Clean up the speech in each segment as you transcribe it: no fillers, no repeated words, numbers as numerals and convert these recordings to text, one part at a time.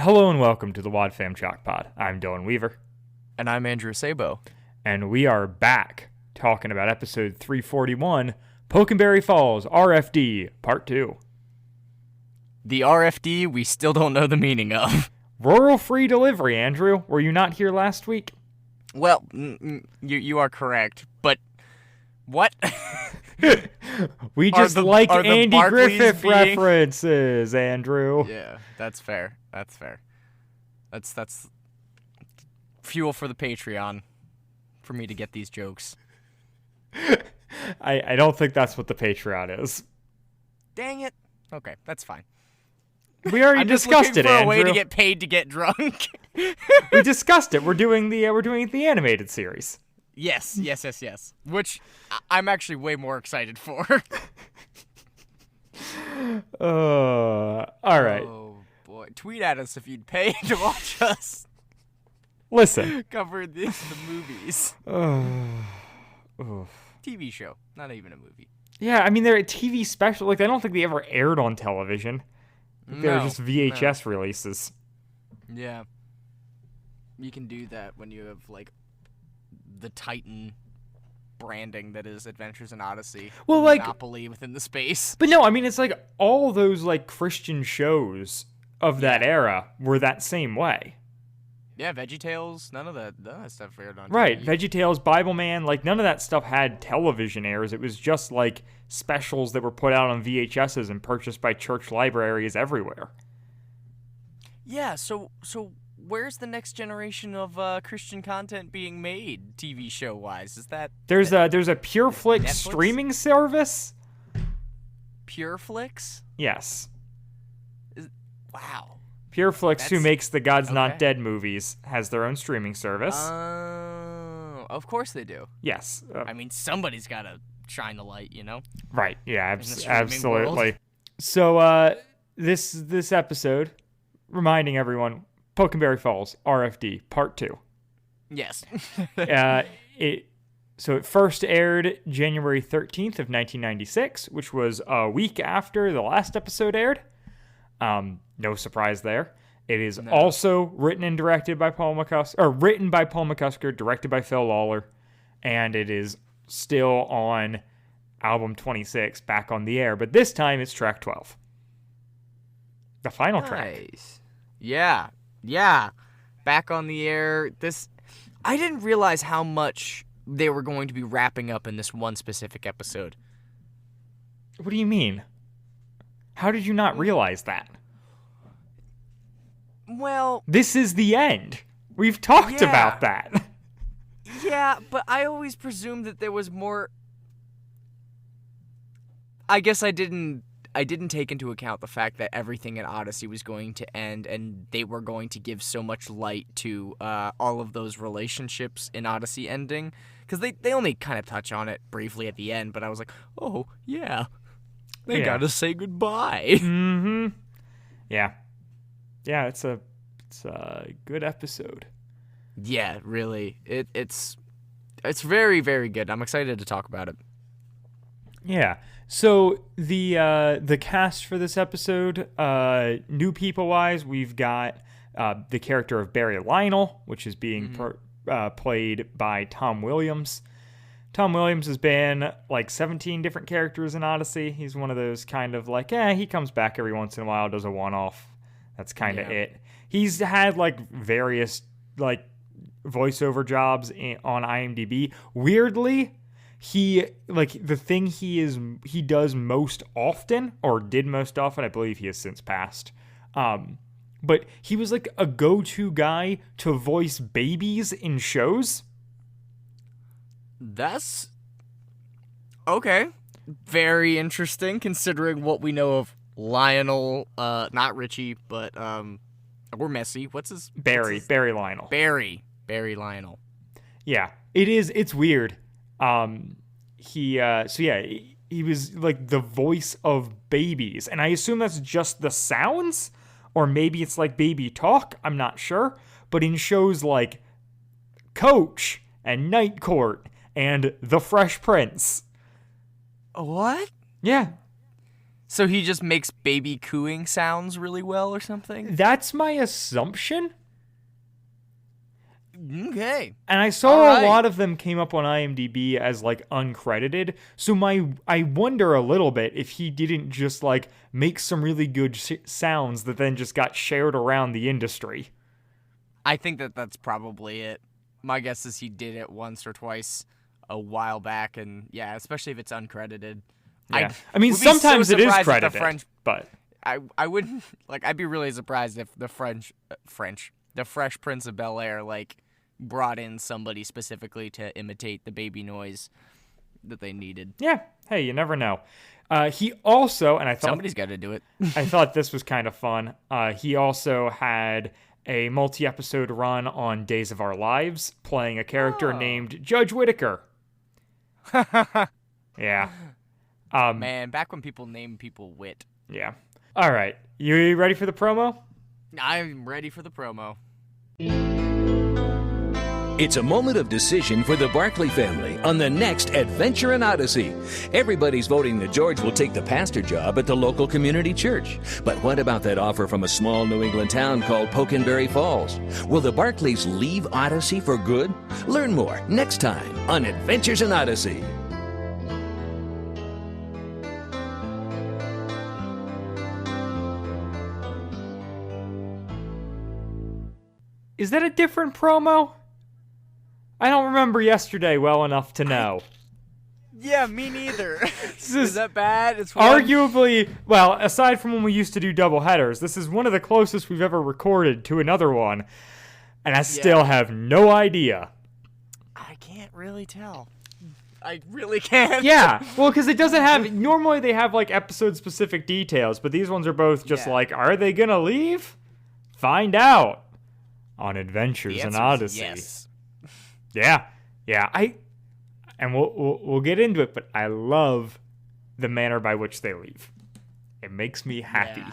Hello and welcome to the Wad Fam Chalk Pod. I'm Dylan Weaver. And I'm Andrew Sabo. And we are back talking about episode 341, Pokenberry Falls, RFD, Part 2. The RFD we still don't know the meaning of. Rural Free Delivery, Andrew. Were you not here last week? Well, you are correct, but what? We just like Andy Barclays Griffith references, Andrew. Yeah, that's fair. That's fuel for the Patreon for me to get these jokes. I don't think that's what the Patreon is. Dang it. Okay, that's fine. We already discussed it, Andrew. A way to get paid to get drunk. We discussed it. We're doing the animated series. Yes. Which I'm actually way more excited for. All right. Oh boy, tweet at us if you'd pay to watch us. Listen. Cover the movies. TV show, not even a movie. Yeah, I mean they're a TV special. Like I don't think they ever aired on television. They're just VHS releases. Yeah. You can do that when you have, like, the Titan branding that is Adventures in Odyssey. Well, like... Monopoly within the space. But no, I mean, it's like all those, like, Christian shows of that era were that same way. Yeah, VeggieTales, none of that stuff aired on TV. Right, VeggieTales, Bible Man, like, none of that stuff had television airs. It was just, like, specials that were put out on VHSs and purchased by church libraries everywhere. Yeah, so where's the next generation of Christian content being made, TV show-wise? Is that... There's a PureFlix Netflix? streaming service. PureFlix? Yes. Wow. PureFlix, who makes the God's Not Dead movies, has their own streaming service. Oh, of course they do. Yes. I mean, somebody's got to shine the light, you know? Right, yeah, absolutely. World. So, this episode, reminding everyone, Pokenberry Falls, RFD, Part 2. Yes. It first aired January 13th of 1996, which was a week after the last episode aired. No surprise there. It is also written and directed by Paul McCusker, directed by Phil Lawler, and it is still on album 26, back on the air. But this time it's track 12. The final track. Yeah. Back on the air. I didn't realize how much they were going to be wrapping up in this one specific episode. What do you mean? How did you not realize that? Well... This is the end. We've talked about that. Yeah, but I always presumed that there was more... I guess I didn't take into account the fact that everything in Odyssey was going to end and they were going to give so much light to all of those relationships in Odyssey ending. Because they only kind of touch on it briefly at the end, but I was like, oh, yeah. They gotta say goodbye. Mm-hmm. Yeah. Yeah, it's a good episode. Yeah, really. It's very, very good. I'm excited to talk about it. Yeah. So the cast for this episode, new people wise, we've got the character of Barry Lionel, which is being played by Tom Williams. Tom Williams has been like 17 different characters in Odyssey. He's one of those kind of like, he comes back every once in a while, does a one-off. That's kind of it. He's had like various like voiceover jobs on IMDb. Weirdly, the thing he does most often, or did most often, I believe he has since passed. But he was like a go-to guy to voice babies in shows. That's okay. Very interesting, considering what we know of Lionel, not Richie, but or Messi. What's his Barry Lionel. Barry Lionel. Yeah, it is. It's weird. He was like the voice of babies, and I assume that's just the sounds, or maybe it's like baby talk. I'm not sure, but in shows like Coach and Night Court and The Fresh Prince. What? Yeah. So he just makes baby cooing sounds really well or something? That's my assumption. Okay. And I saw All right. a lot of them came up on IMDb as like uncredited. So I wonder a little bit if he didn't just like make some really good sounds that then just got shared around the industry. I think that's probably it. My guess is he did it once or twice a while back, and yeah, especially if it's uncredited. Yeah. I mean, sometimes it is credited, but I wouldn't like. I'd be really surprised if the the Fresh Prince of Bel-Air like brought in somebody specifically to imitate the baby noise that they needed. Yeah. Hey, you never know. He also, and I thought somebody's got to do it. I thought this was kind of fun. He also had a multi-episode run on Days of Our Lives, playing a character named Judge Whittaker. Yeah. Man, back when people named people Wit. Yeah. All right. You ready for the promo? I'm ready for the promo. It's a moment of decision for the Barkley family on the next adventure in Odyssey. Everybody's voting that George will take the pastor job at the local community church. But what about that offer from a small New England town called Pokenberry Falls? Will the Barkleys leave Odyssey for good? Learn more next time on Adventures in Odyssey. Is that a different promo? I don't remember yesterday well enough to know. Yeah, me neither. Is that bad? It's arguably, well, aside from when we used to do double headers, this is one of the closest we've ever recorded to another one. And I still have no idea. I can't really tell. I really can't. Yeah, well, because it doesn't have... Normally they have, like, episode-specific details, but these ones are both just like, are they gonna leave? Find out on Adventures in Odyssey. Yes. Yeah. And we'll get into it, but I love the manner by which they leave. It makes me happy.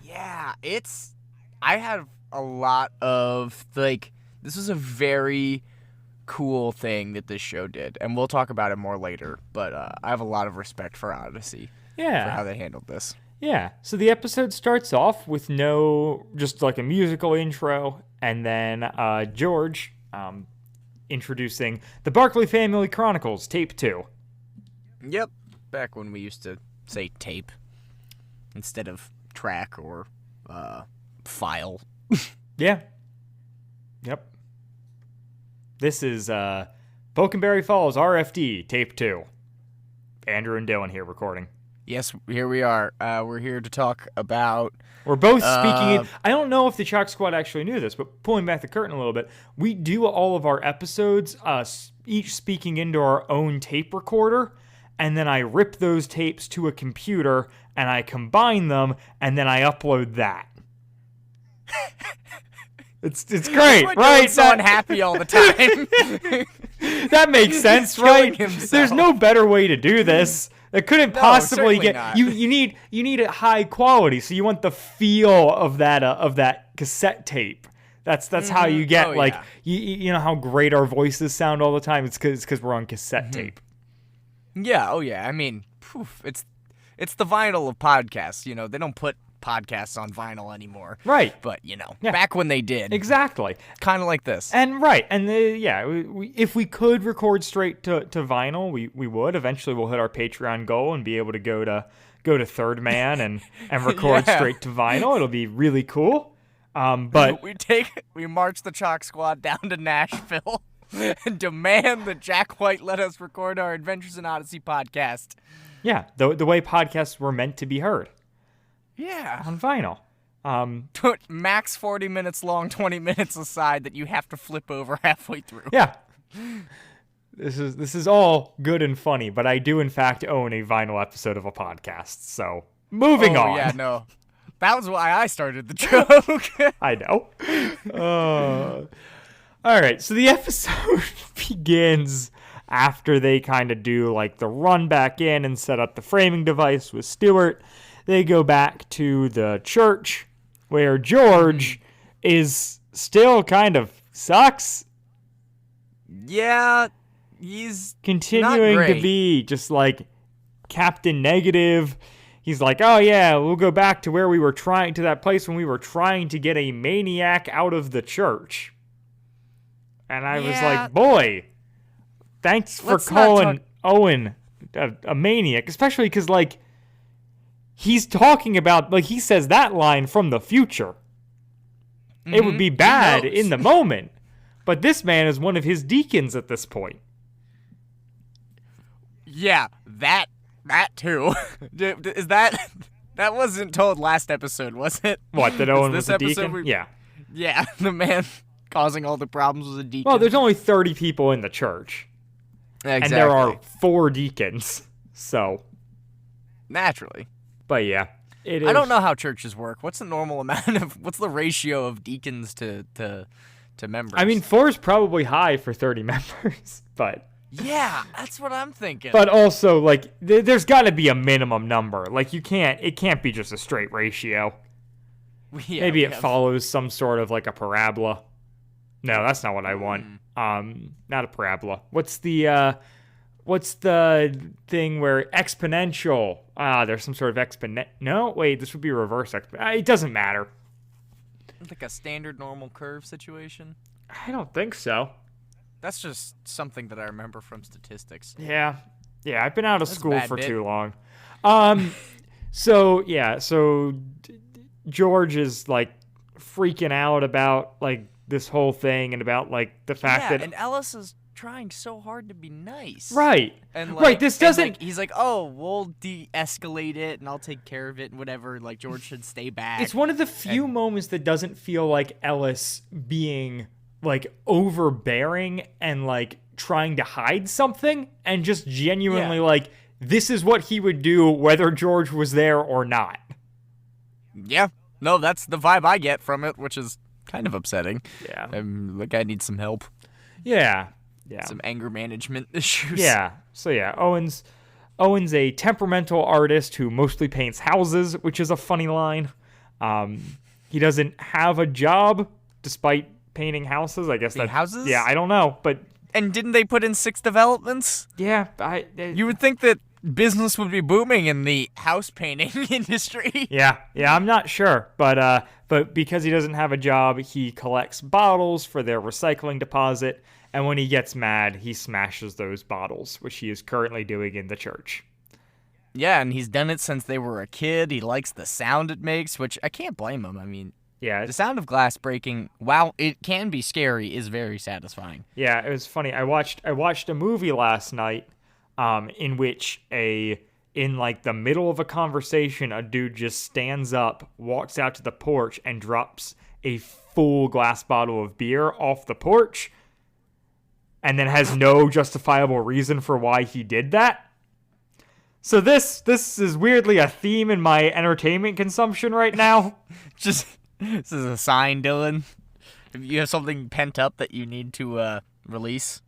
Yeah, I have a lot of, like, this was a very cool thing that this show did, and we'll talk about it more later, but I have a lot of respect for Odyssey. Yeah. For how they handled this. Yeah, so the episode starts off with just like a musical intro, and then George introducing the Barkley Family Chronicles, Tape 2. Yep, back when we used to say tape instead of track or file. Yeah. Yep. This is Pokenberry Falls, RFD, Tape 2. Andrew and Dylan here recording. Yes, here we are. We're here to talk about... We're both speaking... I don't know if the Chalk Squad actually knew this, but pulling back the curtain a little bit, we do all of our episodes each speaking into our own tape recorder, and then I rip those tapes to a computer, and I combine them, and then I upload that. It's great, right? So unhappy all the time. That makes sense, right? There's no better way to do this. It couldn't possibly get not. you need it high quality, so you want the feel of that cassette tape. That's how you get you know how great our voices sound all the time. It's because we're on cassette tape. Yeah. Oh yeah. I mean, it's the vinyl of podcasts. You know, they don't put podcasts on vinyl anymore. Right. But back when they did. Exactly. Kind of like this. And if we could record straight to vinyl, we would. Eventually we'll hit our Patreon goal and be able to go to Third Man and record straight to vinyl. It'll be really cool. But we march the Chalk Squad down to Nashville and demand that Jack White let us record our Adventures in Odyssey podcast. Yeah, the way podcasts were meant to be heard. Yeah. On vinyl. Max 40 minutes long, 20 minutes aside that you have to flip over halfway through. Yeah. This is all good and funny, but I do in fact own a vinyl episode of a podcast. So, moving on. Yeah, no. That was why I started the joke. I know. All right, so the episode begins after they kind of do like the run back in and set up the framing device with Stuart. They go back to the church where George is still kind of sucks. Yeah, he's continuing to be just like Captain Negative. he's like, oh yeah, we'll go back to where we were to that place when we were trying to get a maniac out of the church. And I was like, boy, thanks for calling Owen a maniac, especially because, like, he's talking about, like, he says that line from the future. Mm-hmm. It would be bad in the moment, but this man is one of his deacons at this point. Yeah, that too. Is that wasn't told last episode, was it? What, that Owen was a deacon? Yeah. Yeah, the man causing all the problems was a deacon. Well, there's only 30 people in the church. Exactly. And there are 4 deacons, so. Naturally. But yeah, it is. I don't know how churches work. What's the ratio of deacons to members? I mean, 4 is probably high for 30 members, but. Yeah, that's what I'm thinking. But also, like, there's got to be a minimum number. Like, it can't be just a straight ratio. Yeah, maybe it follows some sort of, like, a parabola. No, that's not what I want. Not a parabola. What's the thing where exponential? There's some sort of No, wait, this would be reverse it doesn't matter. Like a standard normal curve situation? I don't think so. That's just something that I remember from statistics. Yeah, I've been out of school for too long. So George is, like, freaking out about, like, this whole thing and about, like, the fact that... and Ellis is trying so hard to be nice. Right. And, like, right, this doesn't... Like, he's like, oh, we'll de-escalate it and I'll take care of it and whatever. Like, George should stay back. It's one of the few moments that doesn't feel like Ellis being, like, overbearing and, like, trying to hide something and just genuinely, like, this is what he would do whether George was there or not. Yeah. No, that's the vibe I get from it, which is kind of upsetting. Yeah. The guy needs some help. Yeah. Some anger management issues. Yeah. So yeah, Owen's a temperamental artist who mostly paints houses, which is a funny line. He doesn't have a job despite painting houses. I guess houses? Yeah, I don't know, but and didn't they put in 6 developments? Yeah, you would think that business would be booming in the house painting industry. Yeah, I'm not sure, but because he doesn't have a job, he collects bottles for their recycling deposit, and when he gets mad, he smashes those bottles, which he is currently doing in the church. Yeah, and he's done it since they were a kid. He likes the sound it makes, which I can't blame him. I mean, the sound of glass breaking, while it can be scary, is very satisfying. Yeah, it was funny. I watched a movie last night in which in like the middle of a conversation, a dude just stands up, walks out to the porch, and drops a full glass bottle of beer off the porch, and then has no justifiable reason for why he did that. So this is weirdly a theme in my entertainment consumption right now. This is a sign, Dylan. If you have something pent up that you need to release.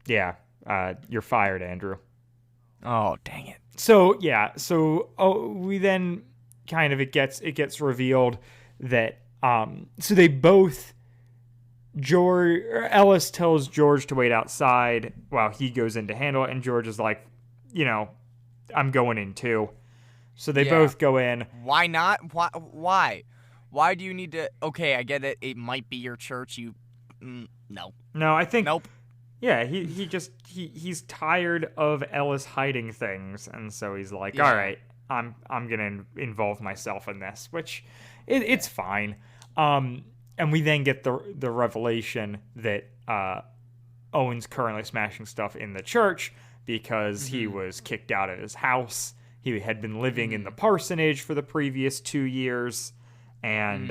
Yeah, you're fired, Andrew. Oh, dang it. So we then kind of it gets revealed that so they both Ellis tells George to wait outside while he goes in to handle it, and George is like, I'm going in too. So they both go in. Why not? Why? Why do you need to? Okay, I get it. It might be your church. No. No, I think. Nope. Yeah, he's tired of Ellis hiding things, and so he's like, all right, I'm gonna involve myself in this, which it's fine. And we then get the revelation that Owen's currently smashing stuff in the church because he was kicked out of his house. He had been living in the parsonage for the previous 2 years, and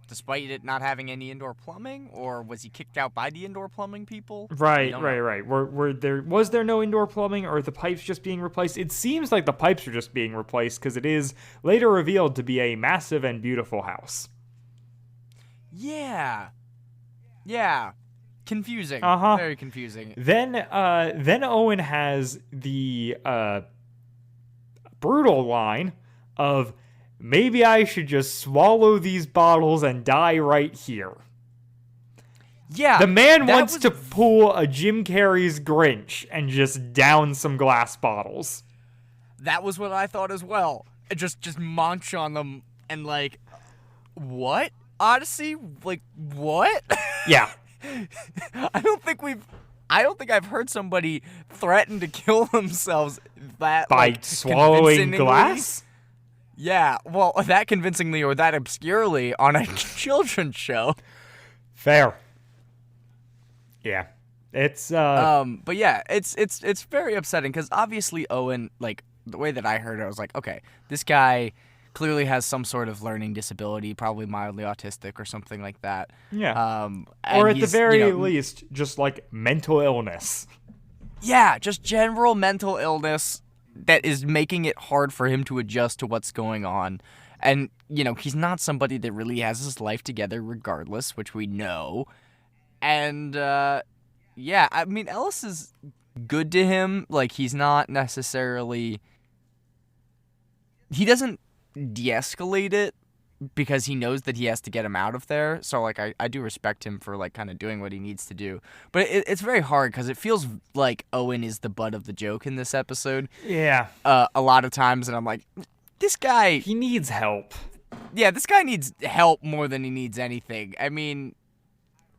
despite it not having any indoor plumbing, or was he kicked out by the indoor plumbing people? Right. Was there no indoor plumbing, or are the pipes just being replaced? It seems like the pipes are just being replaced because it is later revealed to be a massive and beautiful house. Yeah. Confusing. Very confusing. Then Owen has the brutal line of, maybe I should just swallow these bottles and die right here. Yeah. The man wants to pull a Jim Carrey's Grinch and just down some glass bottles. that was what I thought as well. Just munch on them and like, what? Odyssey? Like, what? Yeah. I don't think I've heard somebody threaten to kill themselves that By like, swallowing glass? Yeah, well, that convincingly or that obscurely on a children's show. Fair. Yeah. It's but yeah, it's very upsetting because obviously Owen, like the way that I heard it, I was like, okay, this guy clearly has some sort of learning disability, probably mildly autistic or something like that. Yeah. And or at the he's, very least, just like mental illness. Yeah, just general mental illness that is making it hard for him to adjust to what's going on. And, he's not somebody that really has his life together regardless, which we know. And, yeah, I mean, Ellis is good to him. Like, he's not necessarily... He doesn't de-escalate it because he knows that he has to get him out of there. So, like, I do respect him for, like, kind of doing what he needs to do. But it's very hard because it feels like Owen is the butt of the joke in this episode. Yeah. A lot of times, and I'm like, this guy... He needs help. Yeah, this guy needs help more than he needs anything. I mean,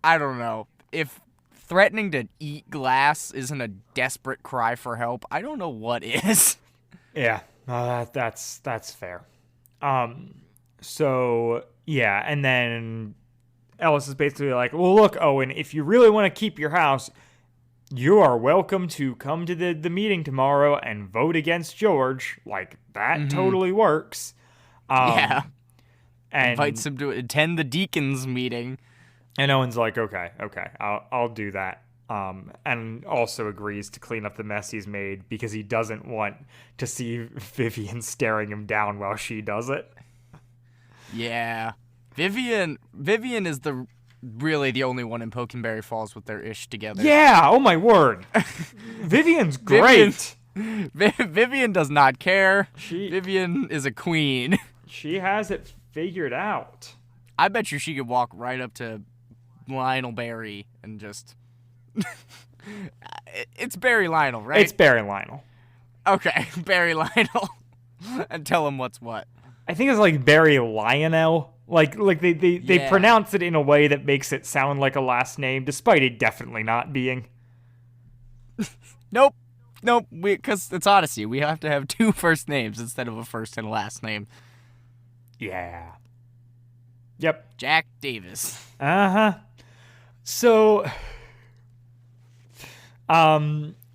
I don't know. If threatening to eat glass isn't a desperate cry for help, I don't know what is. Yeah. That's fair. So, yeah, and then Ellis is basically like, well, look, Owen, if you really want to keep your house, you are welcome to come to the meeting tomorrow and vote against George. Like, that totally works. Yeah. And invites him to attend the deacons meeting. And Owen's like, okay, I'll do that. And also agrees to clean up the mess he's made because he doesn't want to see Vivian staring him down while she does it. Yeah. Vivian is really the only one in Pokenberry Falls with their ish together. Yeah, oh my word. Vivian's great. Vivian does not care. Vivian is a queen. She has it figured out. I bet you she could walk right up to Lionel Barry and just... It's Barry Lionel, right? It's Barry Lionel. Okay, Barry Lionel. And tell him what's what. I think it's like Barry Lionel. Like they pronounce it in a way that makes it sound like a last name, despite it definitely not being. Nope. Because it's Odyssey. We have to have two first names instead of a first and a last name. Yeah. Yep. Jack Davis. Uh-huh. So,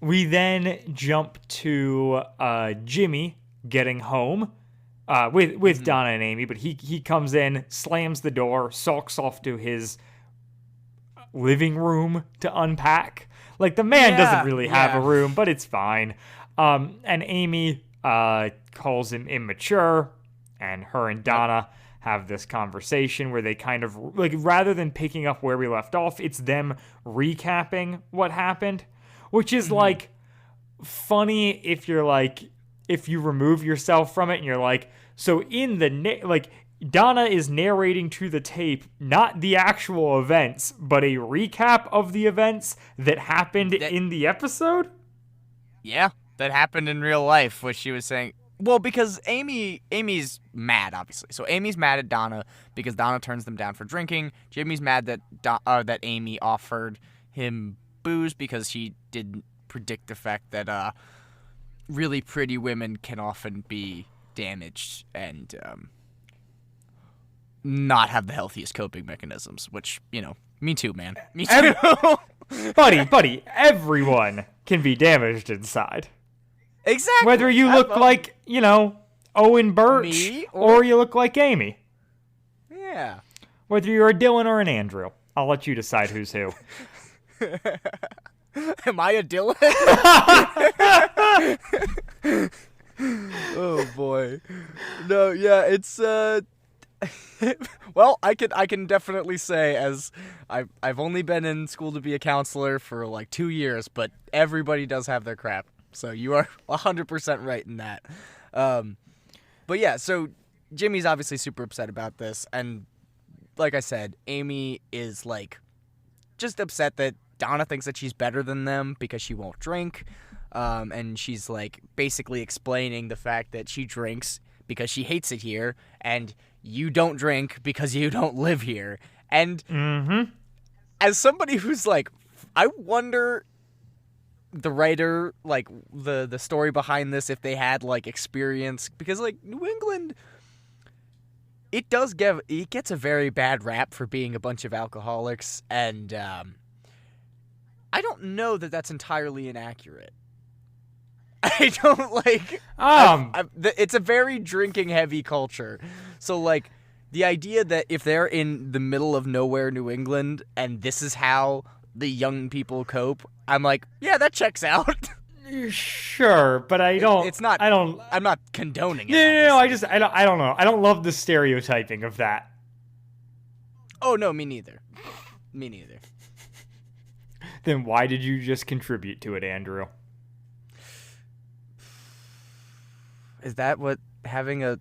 we then jump to Jimmy getting home with Donna and Amy, but he comes in, slams the door, sulks off to his living room to unpack. Like, the man doesn't really have a room, but it's fine. And Amy calls him immature, and her and Donna have this conversation where they kind of, like, rather than picking up where we left off, it's them recapping what happened, which is, like, funny if you're, like, if you remove yourself from it and you're like, so in the, Donna is narrating to the tape, not the actual events, but a recap of the events that happened in the episode? Yeah, that happened in real life, what she was saying. Well, because Amy's mad, obviously. So Amy's mad at Donna because Donna turns them down for drinking. Jimmy's mad that that Amy offered him booze because she didn't predict the fact that really pretty women can often be damaged and not have the healthiest coping mechanisms, which, me too, man. Me too. Buddy, everyone can be damaged inside. Exactly. Whether you look like, Owen Birch, me, or you look like Amy. Yeah. Whether you're a Dylan or an Andrew. I'll let you decide who's who. Am I a Dylan? Oh, boy. No, yeah, it's, well, I can definitely say, as I've only been in school to be a counselor for, 2 years, but everybody does have their crap. So you are 100% right in that. But yeah, so Jimmy's obviously super upset about this. And like I said, Amy is just upset that Donna thinks that she's better than them because she won't drink. and she's like basically explaining the fact that she drinks because she hates it here, and you don't drink because you don't live here. And as somebody who's like, I wonder the writer, like the story behind this, if they had like experience, because like New England, it gets a very bad rap for being a bunch of alcoholics, and I don't know that that's entirely inaccurate. I don't like. It's a very drinking heavy culture, so like the idea that if they're in the middle of nowhere, New England, and this is how the young people cope, I'm like, yeah, that checks out. Sure, but I don't. It's not. I'm not condoning it. No. I don't know. I don't love the stereotyping of that. Oh no, me neither. Me neither. Then why did you just contribute to it, Andrew? Is that what having a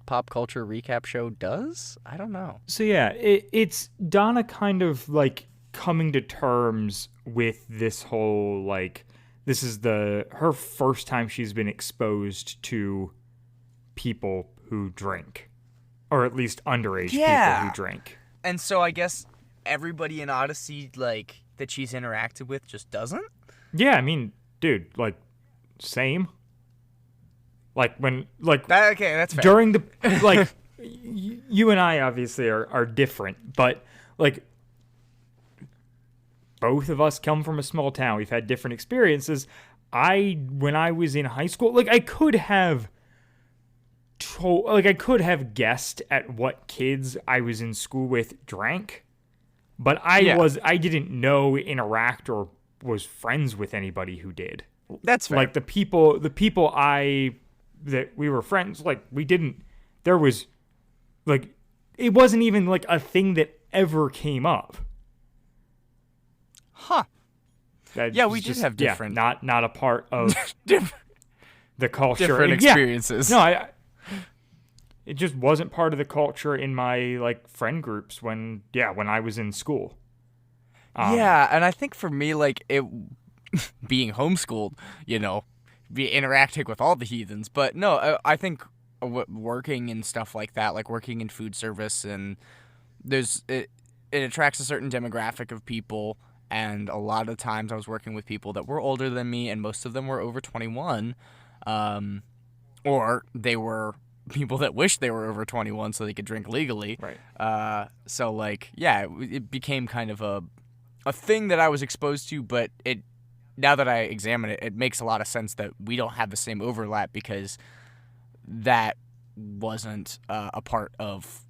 pop culture recap show does? I don't know. So yeah, it's Donna kind of like coming to terms with this whole like, this is her first time she's been exposed to people who drink, or at least underage people who drink. And so I guess everybody in Odyssey like that she's interacted with just doesn't? Yeah, I mean, dude, like same. Like when like okay, that's fair. During the like you and I obviously are different, but like both of us come from a small town. We've had different experiences. When I was in high school, like I could have guessed at what kids I was in school with drank, but I didn't know, interact, or was friends with anybody who did. That's fair. Like the people that we were friends, like there was like, it wasn't even like a thing that ever came up. Huh. Yeah, we just have different. Yeah, not a part of the culture. Different experiences. No, it just wasn't part of the culture in my like friend groups when I was in school. And I think for me, like it being homeschooled, be interacting with all the heathens, but no, I think working and stuff like that, like working in food service, and it attracts a certain demographic of people. And a lot of times I was working with people that were older than me, and most of them were over 21, or they were people that wished they were over 21 so they could drink legally. Right. So like, yeah, it became kind of a thing that I was exposed to, but now that I examine it, it makes a lot of sense that we don't have the same overlap, because that wasn't a part of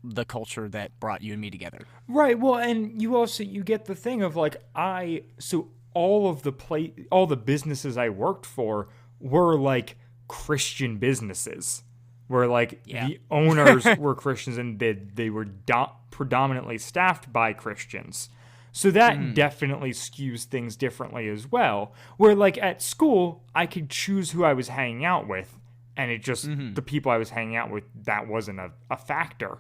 the culture that brought you and me together. Right. Well, and you get the thing of like, all the businesses I worked for were like Christian businesses, where like the owners were Christians, and they were predominantly staffed by Christians. So that definitely skews things differently as well. Where like at school, I could choose who I was hanging out with, and it just, the people I was hanging out with, that wasn't a factor.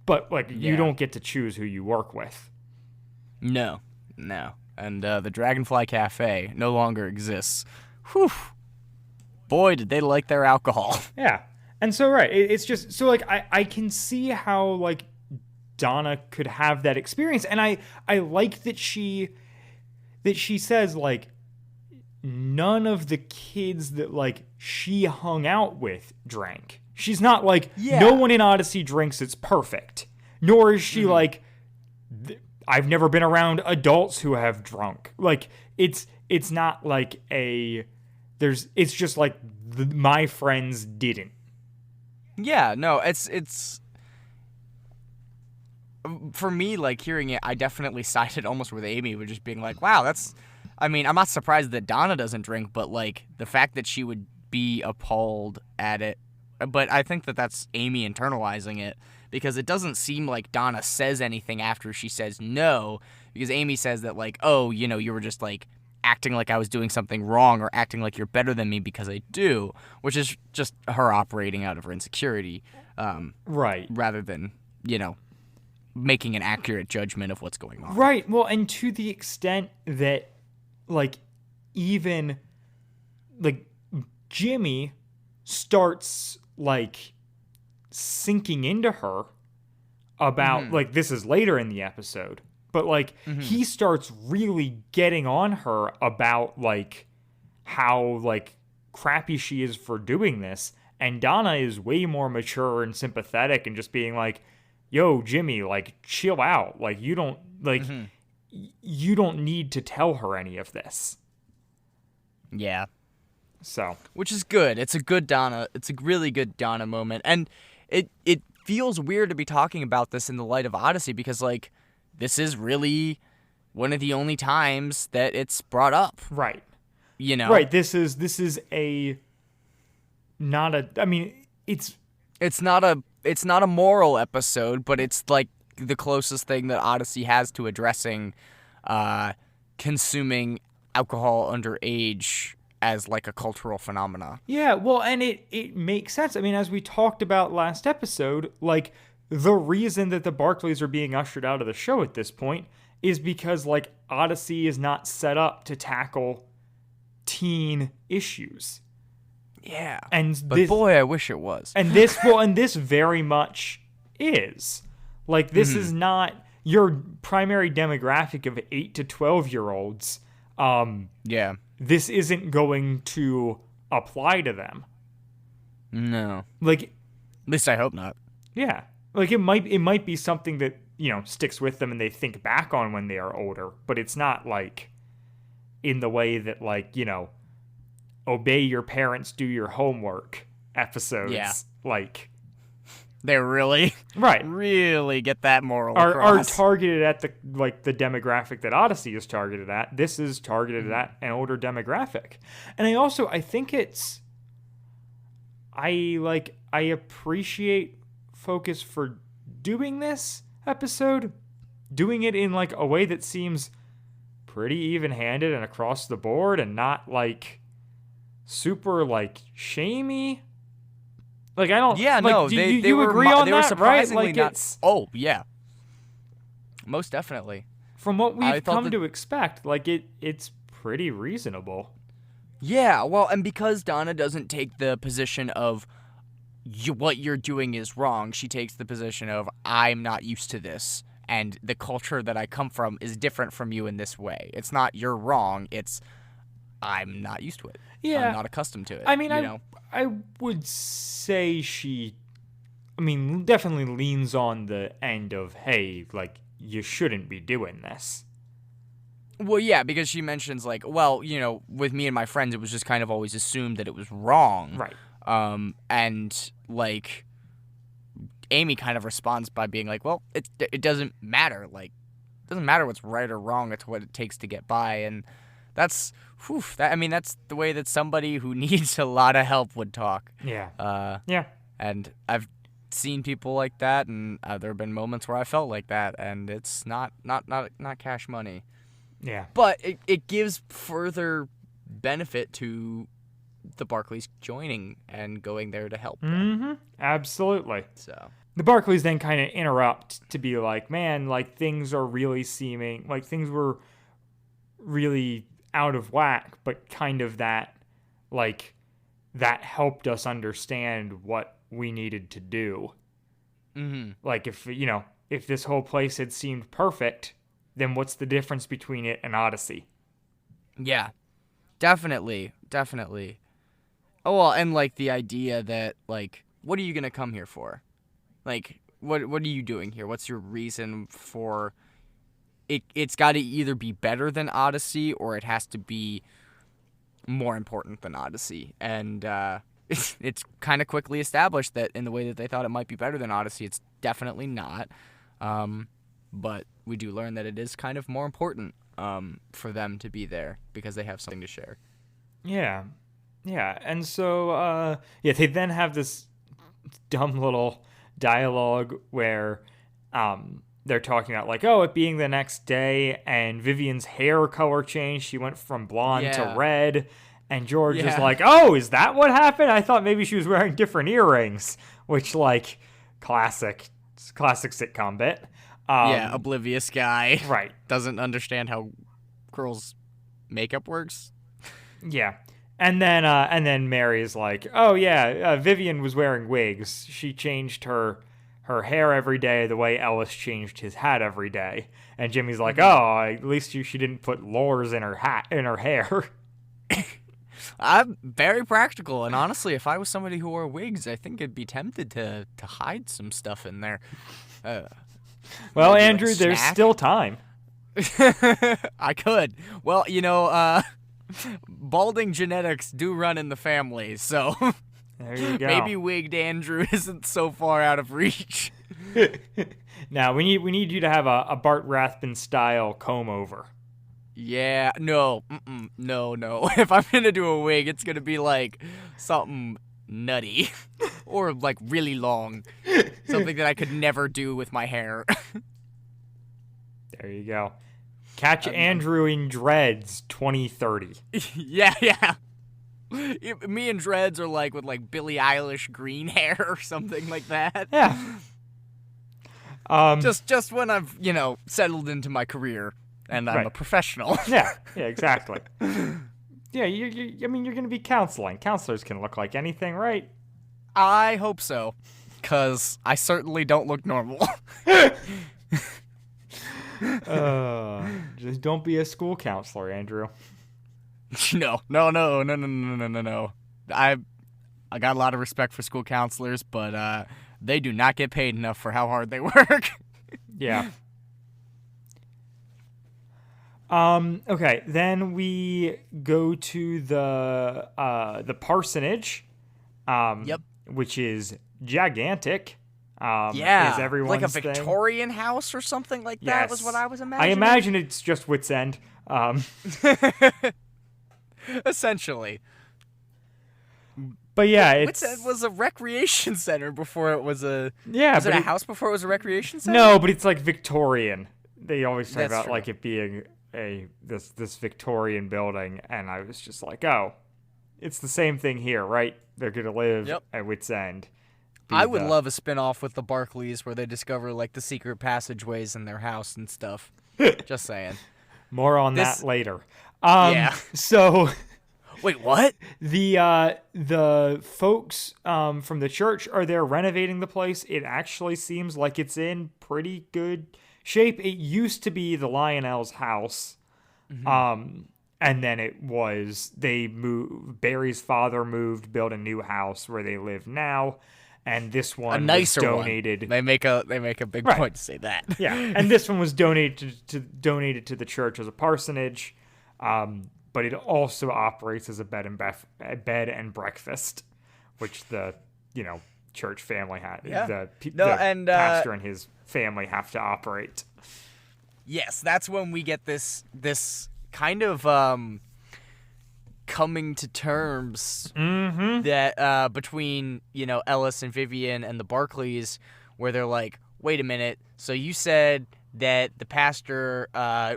But like, you don't get to choose who you work with. No. And the Dragonfly Cafe no longer exists. Whew. Boy, did they like their alcohol. Yeah. And so, right, it's just, so like, I can see how like Donna could have that experience. And I like that she says like, none of the kids that like she hung out with drank. She's not like, no one in Odyssey drinks, it's perfect. Nor is she like, I've never been around adults who have drunk. Like, it's not like it's just like, my friends didn't. Yeah, no, it's for me, like, hearing it, I definitely sided almost with Amy, with just being like, wow, I'm not surprised that Donna doesn't drink, but like, the fact that she would be appalled at it. But I think that that's Amy internalizing it, because it doesn't seem like Donna says anything after she says no, because Amy says that like, oh, you were just like acting like I was doing something wrong, or acting like you're better than me because I do, which is just her operating out of her insecurity, right? Rather than, making an accurate judgment of what's going on. Right. Well, and to the extent that like, even like Jimmy starts like sinking into her about like, this is later in the episode, but like he starts really getting on her about like how like crappy she is for doing this, and Donna is way more mature and sympathetic and just being like, yo, Jimmy, like chill out, like you don't like you don't need to tell her any of this. Yeah. So, which is good. It's a good Donna. It's a really good Donna moment, and it feels weird to be talking about this in the light of Odyssey, because like this is really one of the only times that it's brought up. Right. You know. Right. This is a not a. I mean, it's not a moral episode, but it's like the closest thing that Odyssey has to addressing consuming alcohol underage as like a cultural phenomena. Yeah, well, and it makes sense. I mean, as we talked about last episode, like the reason that the Barkleys are being ushered out of the show at this point is because like Odyssey is not set up to tackle teen issues. Yeah. But boy, I wish it was. And this very much is. Like this is not your primary demographic of 8 to 12-year-olds. Yeah. This isn't going to apply to them. No. Like, at least I hope not. Yeah. Like it might be something that, you know, sticks with them and they think back on when they are older, but it's not like in the way that like, you know, obey your parents, do your homework episodes. Yeah. Like they really get that moral are across. targeted at the demographic that Odyssey is targeted at. This is targeted at an older demographic. And I think it's I appreciate Focus for doing this episode, doing it in like a way that seems pretty even-handed and across the board and not like super like shamey. Like I don't. Yeah, like, no. Do they you were agree on they that, were surprisingly right? Like not. Oh yeah, most definitely. From what we've come to to expect, like it's pretty reasonable. Yeah, well, and because Donna doesn't take the position of what you're doing is wrong, she takes the position of I'm not used to this, and the culture that I come from is different from you in this way. It's not you're wrong. It's I'm not used to it. Yeah, I'm not accustomed to it. I mean, I would say she, definitely leans on the end of, hey, like, you shouldn't be doing this. Well, yeah, because she mentions, like, well, you know, with me and my friends, it was just kind of always assumed that it was wrong. Right. And, like, Amy kind of responds by being like, well, it doesn't matter. Like, it doesn't matter what's right or wrong. It's what it takes to get by. And that's the way that somebody who needs a lot of help would talk. Yeah. And I've seen people like that, and there have been moments where I felt like that, and it's not cash money. Yeah. But it gives further benefit to the Barkleys joining and going there to help them. Mm-hmm. Absolutely. So the Barkleys then kind of interrupt to be like, man, like things are really seeming like things were really out of whack, but kind of that helped us understand what we needed to do. Mm-hmm. Like if this whole place had seemed perfect, then what's the difference between it and Odyssey? Yeah, definitely. Oh, well, and like the idea that like, what are you gonna come here for? Like, what are you doing here? What's your reason for it? It's got to either be better than Odyssey or it has to be more important than Odyssey. And it's kind of quickly established that in the way that they thought it might be better than Odyssey, it's definitely not. But we do learn that it is kind of more important for them to be there because they have something to share. Yeah. And so, they then have this dumb little dialogue where they're talking about, like, oh, it being the next day, and Vivian's hair color changed. She went from blonde to red. And George is like, oh, is that what happened? I thought maybe she was wearing different earrings, which, like, classic sitcom bit. Oblivious guy. Right. Doesn't understand how girls' makeup works. Yeah. And then Mary's like, oh yeah, Vivian was wearing wigs. She changed her hair every day the way Ellis changed his hat every day. And Jimmy's like, oh, at least she didn't put lures in her hair. I'm very practical, and honestly, if I was somebody who wore wigs, I think I'd be tempted to hide some stuff in there. Well, Andrew, there's still time. I could. Well, balding genetics do run in the family, so there you go. Maybe wigged Andrew isn't so far out of reach. Now we need you to have a Bart Rathbun style comb over. Yeah, no. If I'm gonna do a wig, it's gonna be like something nutty or like really long, something that I could never do with my hair. There you go. Catch Andrew in dreads 2030. Yeah. Me and dreads are like with like Billie Eilish green hair or something like that. Yeah. Just when I've, settled into my career and I'm a professional. Yeah, exactly. Yeah, you're going to be counseling. Counselors can look like anything, right? I hope so, because I certainly don't look normal. Just don't be a school counselor, Andrew. No. I got a lot of respect for school counselors, but they do not get paid enough for how hard they work. Yeah. Okay, then we go to the parsonage. Yep. Which is gigantic. Yeah, is everyone's like a thing. Victorian house or something like that was what I was imagining. I imagine it's just Wits End. Essentially. But yeah, Wits End was a recreation center before it was a... Yeah, was it a house before it was a recreation center? No, but it's like Victorian. They always talk That's about true. like it being this Victorian building, and I was just like, oh, it's the same thing here, right? They're gonna live at Wits End. I would love a spin-off with the Barclays where they discover like the secret passageways in their house and stuff. Just saying. More on that later. Yeah. So wait, what? The folks from the church are there renovating the place. It actually seems like it's in pretty good shape. It used to be the Lionel's house. Mm-hmm. And then they moved. Barry's father moved, built a new house where they live now. And this one was donated. One. They make a big point to say that. Yeah, and this one was donated to the church as a parsonage, but it also operates as a bed and breakfast, which the church family had. Yeah. The pastor and his family have to operate. Yes, that's when we get this kind of coming to terms that between Ellis and Vivian and the Barclays, where they're like, wait a minute, so you said that the pastor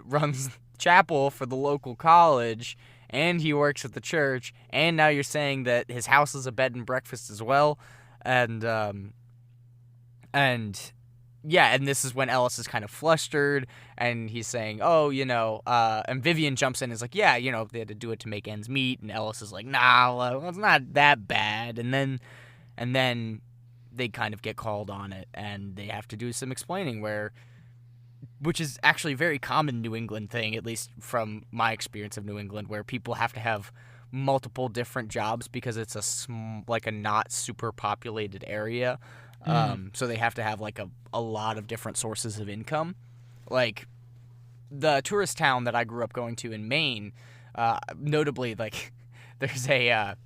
runs chapel for the local college and he works at the church, and now you're saying that his house is a bed and breakfast as well, and this is when Ellis is kind of flustered, and he's saying, and Vivian jumps in and is like, yeah, they had to do it to make ends meet, and Ellis is like, nah, well, it's not that bad, and then they kind of get called on it, and they have to do some explaining which is actually a very common New England thing, at least from my experience of New England, where people have to have multiple different jobs because it's a not super populated area. So they have to have like a lot of different sources of income. Like the tourist town that I grew up going to in Maine, notably, like there's a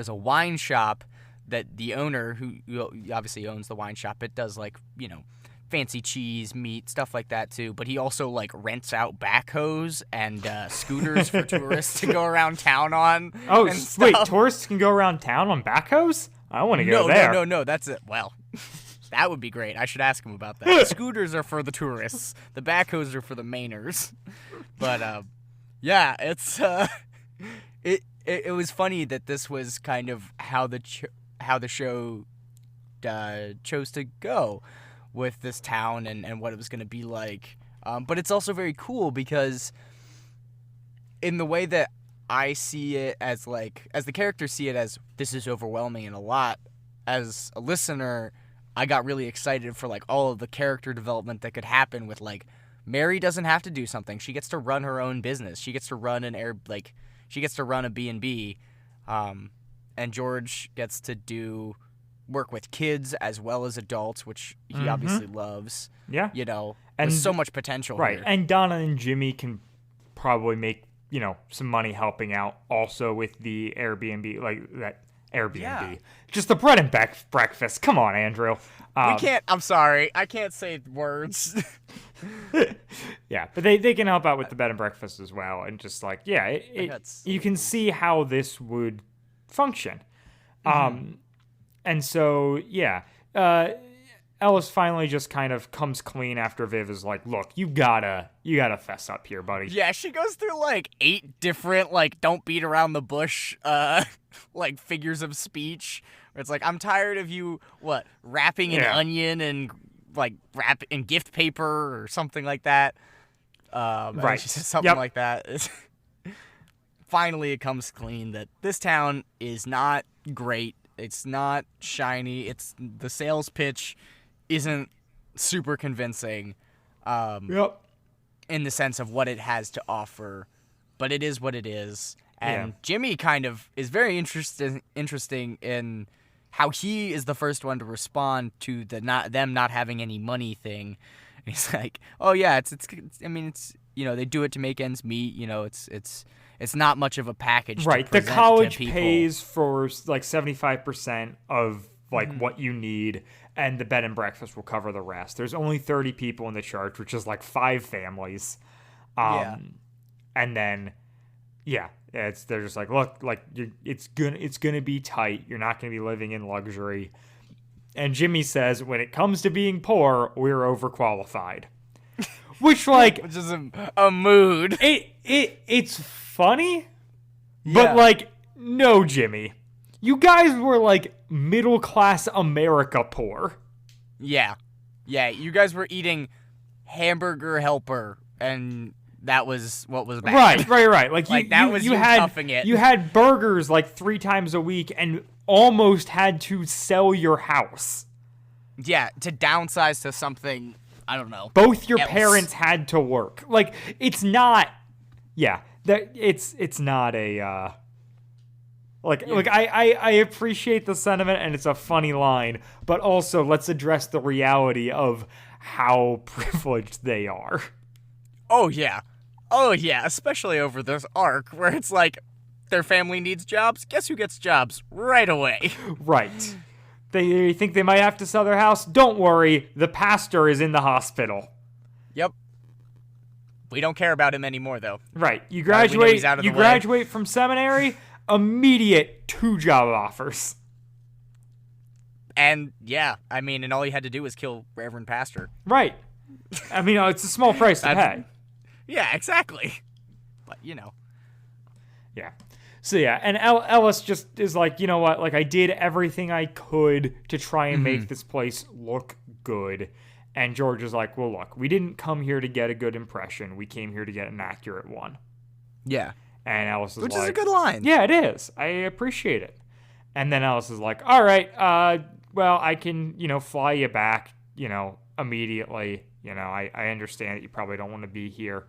wine shop that the owner, who obviously owns the wine shop, it does like, fancy cheese, meat, stuff like that too. But he also like rents out backhoes and scooters for tourists to go around town on. Oh, wait, tourists can go around town on backhoes? I want to go there. No, that's it. Well, that would be great. I should ask him about that. The scooters are for the tourists. The backhoes are for the Mainers. But yeah, it's it was funny that this was kind of how the show chose to go with this town and what it was going to be like. But it's also very cool because in the way that I see it as as the characters see it as, this is overwhelming and a lot. As a listener, I got really excited for all of the character development that could happen with Mary doesn't have to do something. She gets to run her own business. She gets to run she gets to run a B&B, and George gets to work with kids as well as adults, which he obviously loves. Yeah. And there's so much potential right. here. And Donna and Jimmy can probably make, some money helping out also with the Airbnb, that Airbnb. Yeah. Just the bread and breakfast. Come on, Andrew. I'm sorry. I can't say words. Yeah, but they can help out with the bed and breakfast as well. And just you can see how this would function. And so, yeah, Ellis finally just kind of comes clean after Viv is like, look, you gotta fess up here, buddy. Yeah, she goes through 8 different don't beat around the bush figures of speech. Where it's I'm tired of you wrapping an onion and wrap in gift paper or something like that. Right. She says something like that. Finally, it comes clean that this town is not great. It's not shiny. The sales pitch isn't super convincing. In the sense of what it has to offer, but it is what it is. And Jimmy kind of is very interesting in how he is the first one to respond to them not having any money thing. And he's like, "Oh yeah, it's they do it to make ends meet. It's not much of a package." Right. To the present college to people. pays for 75% of what you need, and the bed and breakfast will cover the rest. There's only 30 people in the church, which is 5 families. And then they're just look, it's gonna be tight. You're not gonna be living in luxury. And Jimmy says, when it comes to being poor, we're overqualified. Which which is a mood. It's funny, but no, Jimmy. You guys were middle class America poor. Yeah. Yeah, you guys were eating Hamburger Helper, and that was what was bad. Right. That was you toughing it. You had burgers 3 times a week and almost had to sell your house. Yeah, to downsize to something, I don't know. Both your else. parents had to work. It's not. Yeah, it's not a. I appreciate the sentiment and it's a funny line, but also let's address the reality of how privileged they are. Oh yeah, especially over this arc where it's their family needs jobs. Guess who gets jobs right away? Right. They think they might have to sell their house. Don't worry, the pastor is in the hospital. Yep. We don't care about him anymore, though. Right. You graduate. You graduate from seminary. Immediate 2 job offers. And and all you had to do was kill Reverend Pastor. Right. It's a small price to pay. Yeah, exactly. But Yeah. So and Ellis just is you know what? I did everything I could to try and make this place look good. And George is like, well, look, we didn't come here to get a good impression. We came here to get an accurate one. Yeah. And Ellis is Which is a good line. Yeah, it is. I appreciate it. And then Ellis is like, all right, well, I can, fly you back, immediately. I understand that you probably don't want to be here.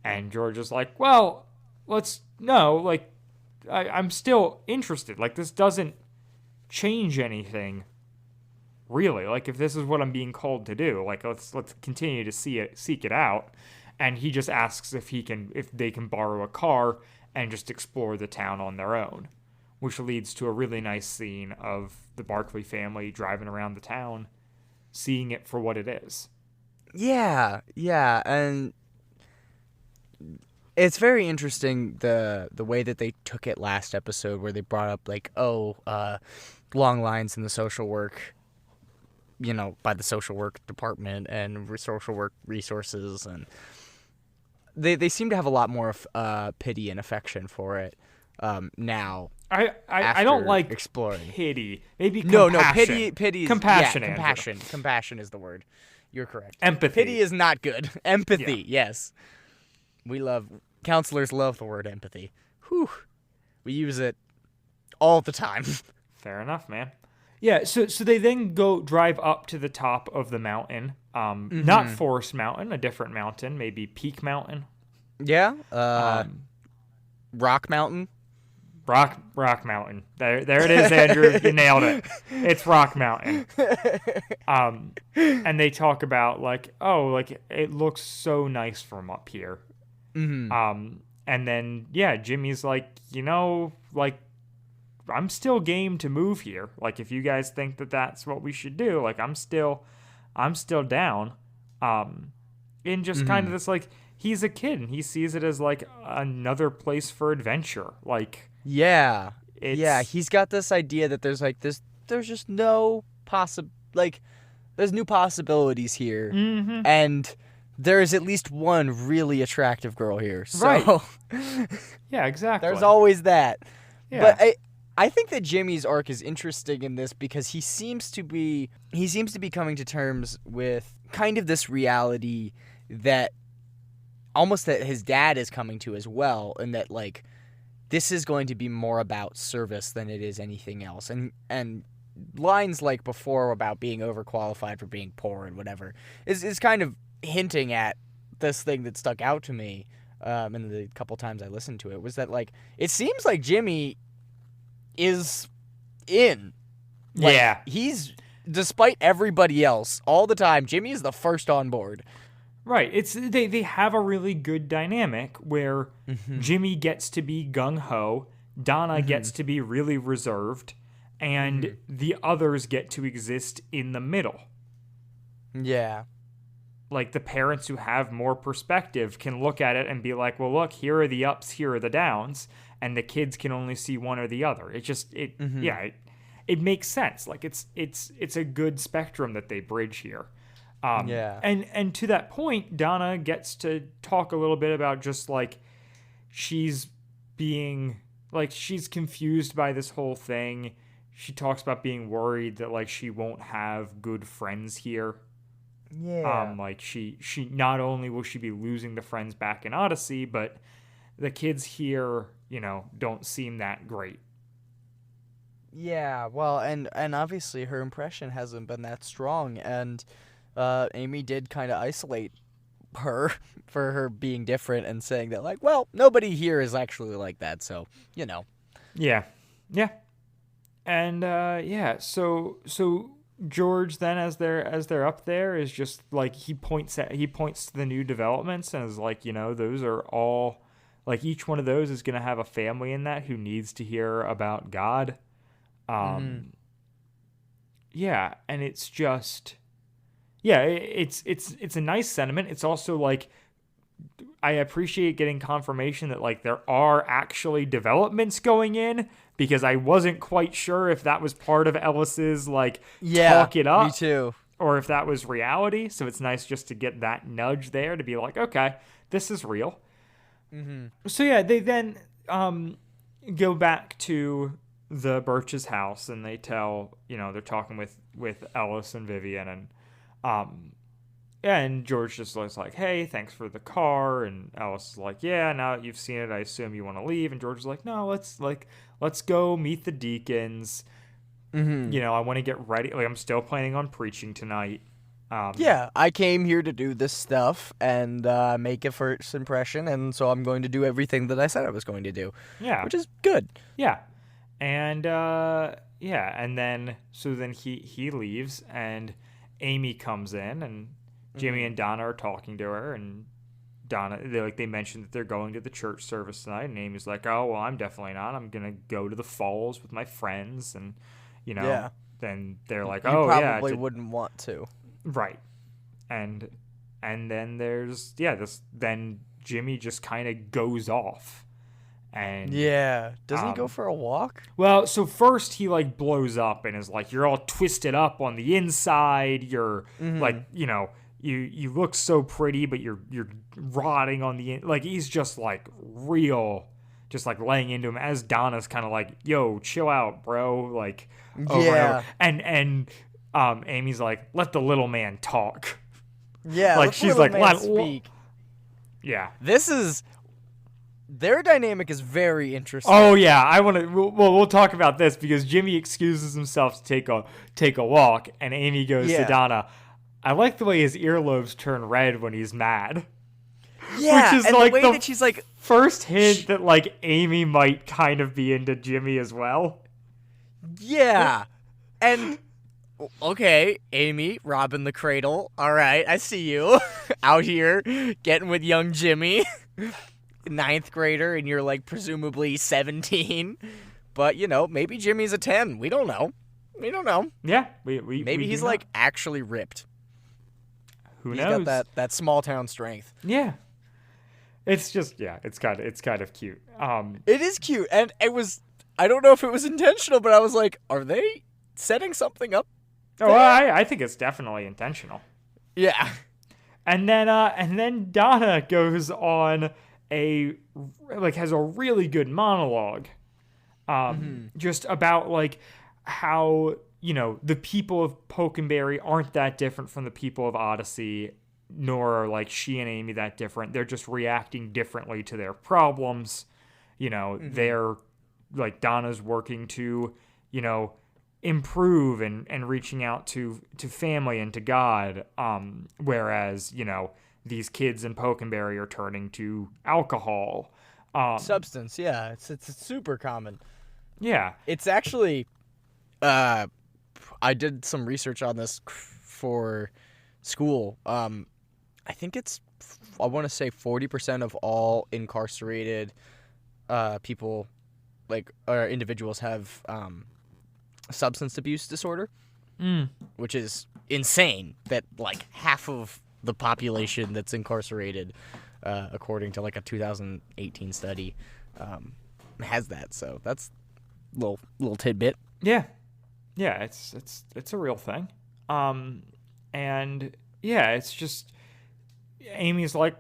And George is like, well, I'm still interested. This doesn't change anything, really. If this is what I'm being called to do, let's continue to seek it out. And he just asks if they can borrow a car and just explore the town on their own, which leads to a really nice scene of the Barkley family driving around the town, seeing it for what it is. Yeah, and it's very interesting the way that they took it last episode, where they brought up long lines in the social work, by the social work department and social work resources, and they seem to have a lot more pity and affection for it now. I don't like exploring pity. Maybe compassion. No, pity is compassion. Yeah, compassion. Compassion is the word. You're correct. Empathy. Pity is not good. Empathy, yes. Counselors love the word empathy. whew, we use it all the time. Fair enough, man. Yeah, so they then drive up to the top of the mountain. Not Forest Mountain, a different mountain, maybe Peak Mountain. Yeah. Rock Mountain. Rock Mountain. There it is, Andrew. You nailed it. It's Rock Mountain. And they talk about like, oh, like it looks so nice from up here. And then Jimmy's like, like I'm still game to move here. Like if you guys think that that's what we should do, like I'm still down. In just kind of this like he's a kid and he sees it as like another place for adventure. Like he's got this idea that there's like there's just no there's new possibilities here, and there's at least one really attractive girl here. So right. Yeah, exactly. There's always that. Yeah. But I think that Jimmy's arc is interesting in this because he seems to be coming to terms with kind of this reality that almost that his dad is coming to as well, and that like this is going to be more about service than it is anything else. And lines like before about being overqualified for being poor and whatever is kind of hinting at this thing that stuck out to me in the couple times I listened to it, was that like it seems like Jimmy is in. Like, he's, despite everybody else all the time, Jimmy is the first on board. Right. It's they have a really good dynamic where Jimmy gets to be gung-ho, Donna gets to be really reserved, and the others get to exist in the middle. Yeah. Like the parents who have more perspective can look at it and be like, well, look, here are the ups, here are the downs, and the kids can only see one or the other. It just, it makes sense. Like it's a good spectrum that they bridge here. And to that point, Donna gets to talk a little bit about just like she's being like she's confused by this whole thing. She talks about being worried that like she won't have good friends here. Yeah. Like she not only will she be losing the friends back in Odyssey, but the kids here, don't seem that great. Yeah, well, and obviously her impression hasn't been that strong, and Amy did kind of isolate her for her being different and saying that, like, well, nobody here is actually like that, so, Yeah. And, so George then, as they're up there, is just, like, he points to the new developments and is like, those are all, like, each one of those is going to have a family in that who needs to hear about God. Yeah, and it's just... Yeah, it's a nice sentiment. It's also like I appreciate getting confirmation that like there are actually developments going in, because I wasn't quite sure if that was part of Ellis's like talk it up. Me too. Or if that was reality. So it's nice just to get that nudge there to be like, okay, this is real. So yeah, they then go back to the Birch's house and they tell, they're talking with Ellis and Vivian, and George just was like, hey, thanks for the car. And Alice is like, yeah, now that you've seen it, I assume you want to leave. And George is like, no, let's go meet the deacons. I want to get ready. Like, I'm still planning on preaching tonight. I came here to do this stuff and make a first impression, and so I'm going to do everything that I said I was going to do. Yeah. Which is good. Yeah. And, and then he leaves, and Amy comes in, and Jimmy and Donna are talking to her, and Donna, they mentioned that they're going to the church service tonight, and Amy's like, oh, well, I'm definitely not. I'm going to go to the falls with my friends, and, then they're like, you probably wouldn't want to. Right. And then there's, then Jimmy just kind of goes off. And doesn't he go for a walk? Well, so first he like blows up and is like, you're all twisted up on the inside. You're like, you look so pretty, but you're rotting on the like he's just like real, just like laying into him, as Donna's kind of like, yo, chill out, bro. Like over and Amy's like, let the little man talk. Yeah, like she's like, let speak. Yeah. This is Their dynamic is very interesting. Oh yeah, I want to. We'll talk about this because Jimmy excuses himself to take a walk, and Amy goes to Donna. I like the way his earlobes turn red when he's mad. Yeah, which is and like the way that she's like first hint that like Amy might kind of be into Jimmy as well. Yeah, and okay, Amy, robbing the cradle. All right, I see you out here getting with young Jimmy. 9th grader, and you're like presumably 17, but maybe Jimmy's a 10. We don't know. Yeah, maybe he's like actually ripped. Who he's knows? got that small town strength. Yeah, it's just it's kind of cute. It is cute, and I don't know if it was intentional, but I was like, are they setting something up? Oh, I think it's definitely intentional. Yeah, and then Donna goes on has a really good monologue just about like how the people of Pokenberry aren't that different from the people of Odyssey, nor are like she and Amy that different. They're just reacting differently to their problems. They're like Donna's working to improve and reaching out to family and to God, whereas these kids in Pokenberry are turning to alcohol. Substance, yeah. It's super common. Yeah. It's actually, I did some research on this for school. I think I want to say 40% of all incarcerated people, or individuals have substance abuse disorder, which is insane that like half of the population that's incarcerated, according to like a 2018 study, has that. So that's a little tidbit. Yeah, it's a real thing. And yeah, it's just Amy's like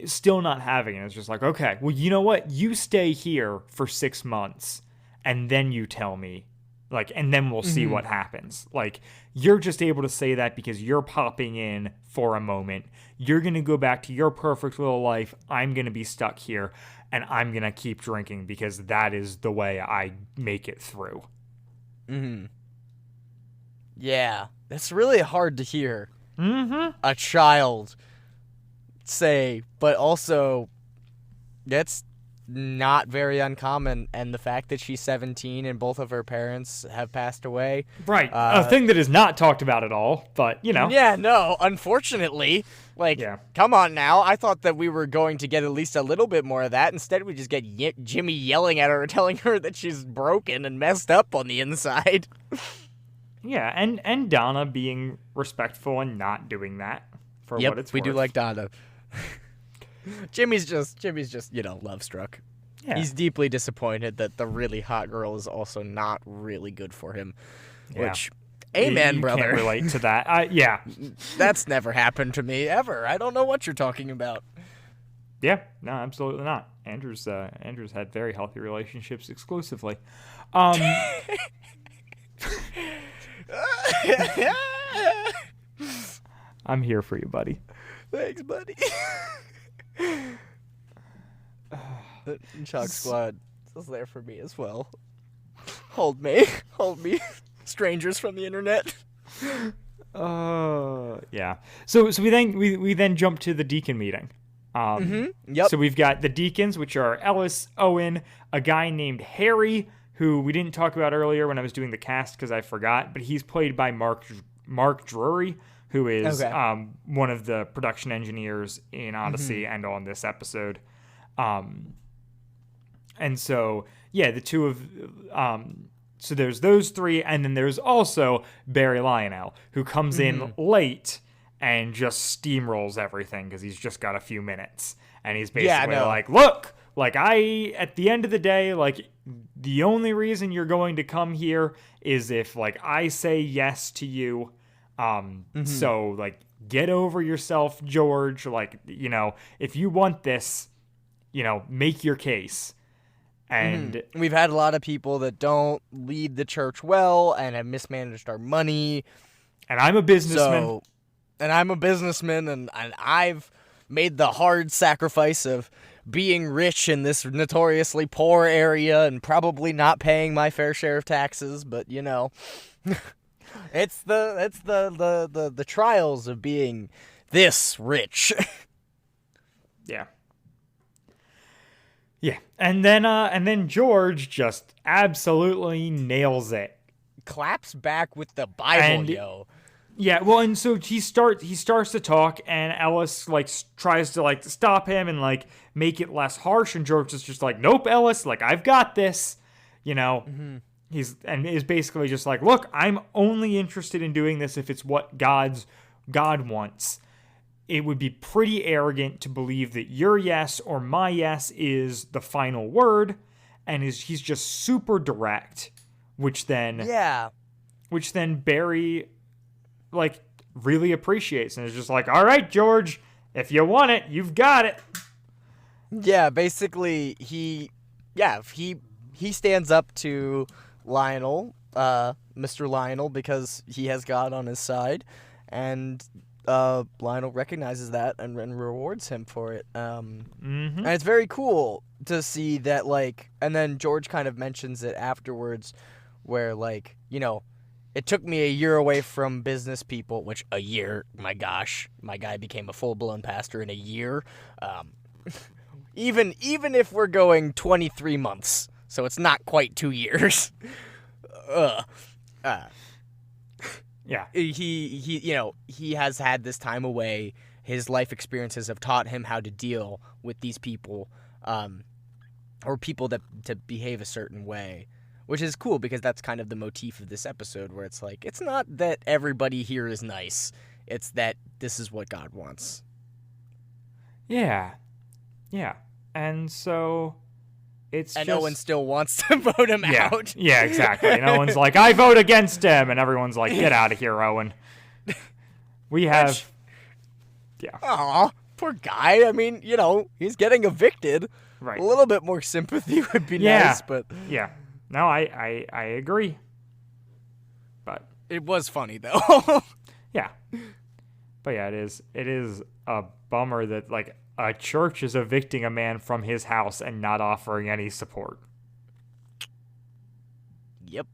still not having it. It's just like, okay, well, you know what? You stay here for 6 months, and then you tell me. And then we'll see what happens. You're just able to say that because you're popping in for a moment. You're going to go back to your perfect little life. I'm going to be stuck here, and I'm going to keep drinking because that is the way I make it through. Mm-hmm. Yeah, that's really hard to hear. Mm-hmm. A child say, but also that's not very uncommon, and the fact that she's 17 and both of her parents have passed away. Right. A thing that is not talked about at all, but, Yeah, no, unfortunately. Come on now. I thought that we were going to get at least a little bit more of that. Instead, we just get Jimmy yelling at her, telling her that she's broken and messed up on the inside. Yeah, and Donna being respectful and not doing that for what it's worth. We do like Donna. Jimmy's just love struck. Yeah. He's deeply disappointed that the really hot girl is also not really good for him. Yeah. Which, amen, you brother. Can't relate to that. Yeah. That's never happened to me ever. I don't know what you're talking about. Yeah, no, absolutely not. Andrew's had very healthy relationships exclusively. I'm here for you, buddy. Thanks, buddy. The Chalk Squad is there for me as well. Hold me. Strangers from the internet. Yeah. So we then jump to the deacon meeting. Yep. So we've got the deacons, which are Ellis, Owen, a guy named Harry, who we didn't talk about earlier when I was doing the cast because I forgot, but he's played by Mark Drury, who is one of the production engineers in Odyssey and on this episode. And so, yeah, the two of... so there's those three, and then there's also Barry Lionel, who comes in late and just steamrolls everything because he's just got a few minutes. And he's basically like, look, like at the end of the day, like the only reason you're going to come here is if like I say yes to you. So like get over yourself, George. Like, if you want this, make your case. And we've had a lot of people that don't lead the church well and have mismanaged our money. And I'm a businessman. And I've made the hard sacrifice of being rich in this notoriously poor area and probably not paying my fair share of taxes, but you know, it's the trials of being this rich. Yeah. Yeah. And then George just absolutely nails it. Claps back with the Bible, yo. Yeah, well, and so he starts to talk, and Ellis like tries to like stop him and like make it less harsh, and George is just like, "Nope, Ellis, like I've got this," you know. He's is basically just like, "Look, I'm only interested in doing this if it's what God wants. It would be pretty arrogant to believe that your yes or my yes is the final word," and he's just super direct, which then Barry like really appreciates and is just like, "All right, George, if you want it, you've got it." Yeah, basically he stands up to Lionel, Mr. Lionel, because he has God on his side, and Lionel recognizes that and rewards him for it. And it's very cool to see that, like, and then George kind of mentions it afterwards, where, like, you know, it took me a year away from business people, which a year, my gosh, my guy became a full-blown pastor in a year. Even if we're going 23 months, so it's not quite 2 years. Yeah. He you know, he has had this time away. His life experiences have taught him how to deal with these people, or people that to behave a certain way. Which is cool because that's kind of the motif of this episode, where it's like, it's not that everybody here is nice. It's that this is what God wants. Yeah. Yeah. And so it's and no one still wants to vote him out. Yeah, exactly. No one's like, I vote against him. And everyone's like, get out of here, Owen. We have... Yeah. Aw, poor guy. I mean, you know, he's getting evicted. Right. A little bit more sympathy would be nice, but... Yeah. No, I agree. But it was funny though. Yeah. But yeah, it is a bummer that like a church is evicting a man from his house and not offering any support. Yep.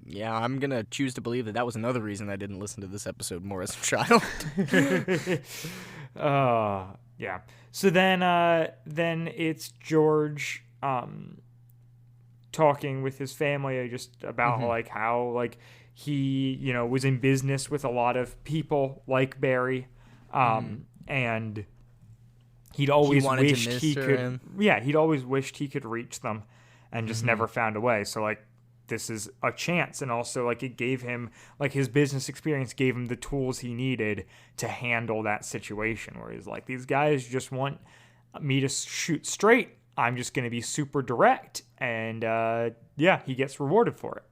Yeah, I'm going to choose to believe that was another reason I didn't listen to this episode more as a child. Yeah. So then it's George talking with his family just about like how like he, you know, was in business with a lot of people like Barry, and he'd always wished he could. Yeah, he'd always wished he could reach them, and just never found a way. So like, this is a chance, and also like it gave him like his business experience gave him the tools he needed to handle that situation. Where he's like, these guys just want me to shoot straight. I'm just going to be super direct, and he gets rewarded for it.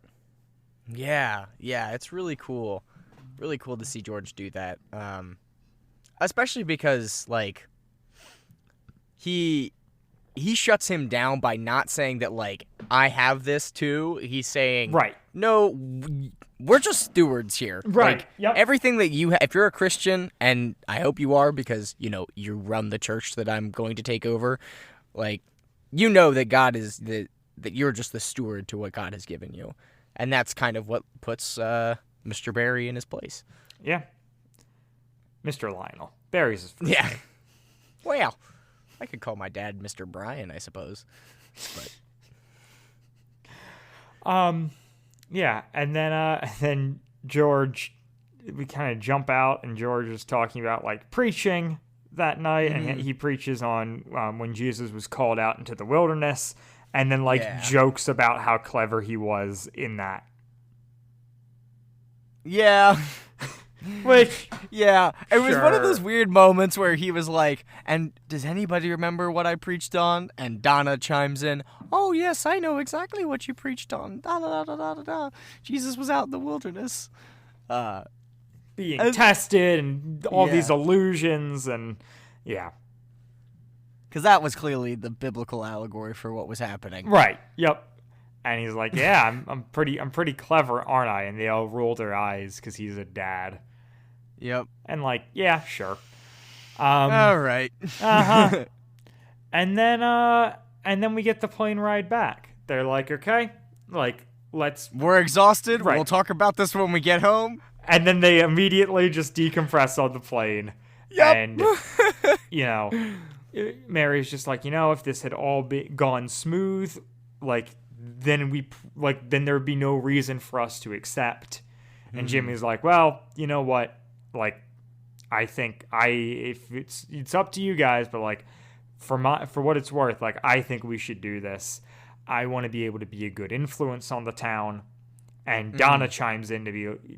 Yeah, it's really cool. Really cool to see George do that. Especially because, like, he shuts him down by not saying that, like, I have this too. He's saying, right, no, we're just stewards here. Right, like, yep. Everything that you if you're a Christian, and I hope you are because, you know, you run the church that I'm going to take over, like, you know that God is that you're just the steward to what God has given you. And that's kind of what puts Mr. Barry in his place. Yeah. Mr. Lionel. Barry's his first name. Well, I could call my dad Mr. Brian, I suppose. But yeah, and then George, we kind of jump out, and George is talking about like preaching that night, and he preaches on when Jesus was called out into the wilderness, and then like jokes about how clever he was in that. Yeah. Which, yeah, it was one of those weird moments where he was like, and does anybody remember what I preached on? And Donna chimes in, oh, yes, I know exactly what you preached on. Da, da, da, da, da, da. Jesus was out in the wilderness. Being tested and all these illusions and, yeah. Because that was clearly the biblical allegory for what was happening. Right, yep. And he's like, yeah, I'm pretty clever, aren't I? And they all roll their eyes because he's a dad. Yep. And like, yeah, sure. All right. And then we get the plane ride back. They're like, okay, like, we're exhausted. Right. We'll talk about this when we get home. And then they immediately just decompress on the plane. Yep. And, you know, Mary's just like, if this had all gone smooth, then there would be no reason for us to accept. And Jimmy's like, well, you know what? I think if it's up to you guys, but for what it's worth, I think we should do this. I want to be able to be a good influence on the town. And Donna chimes in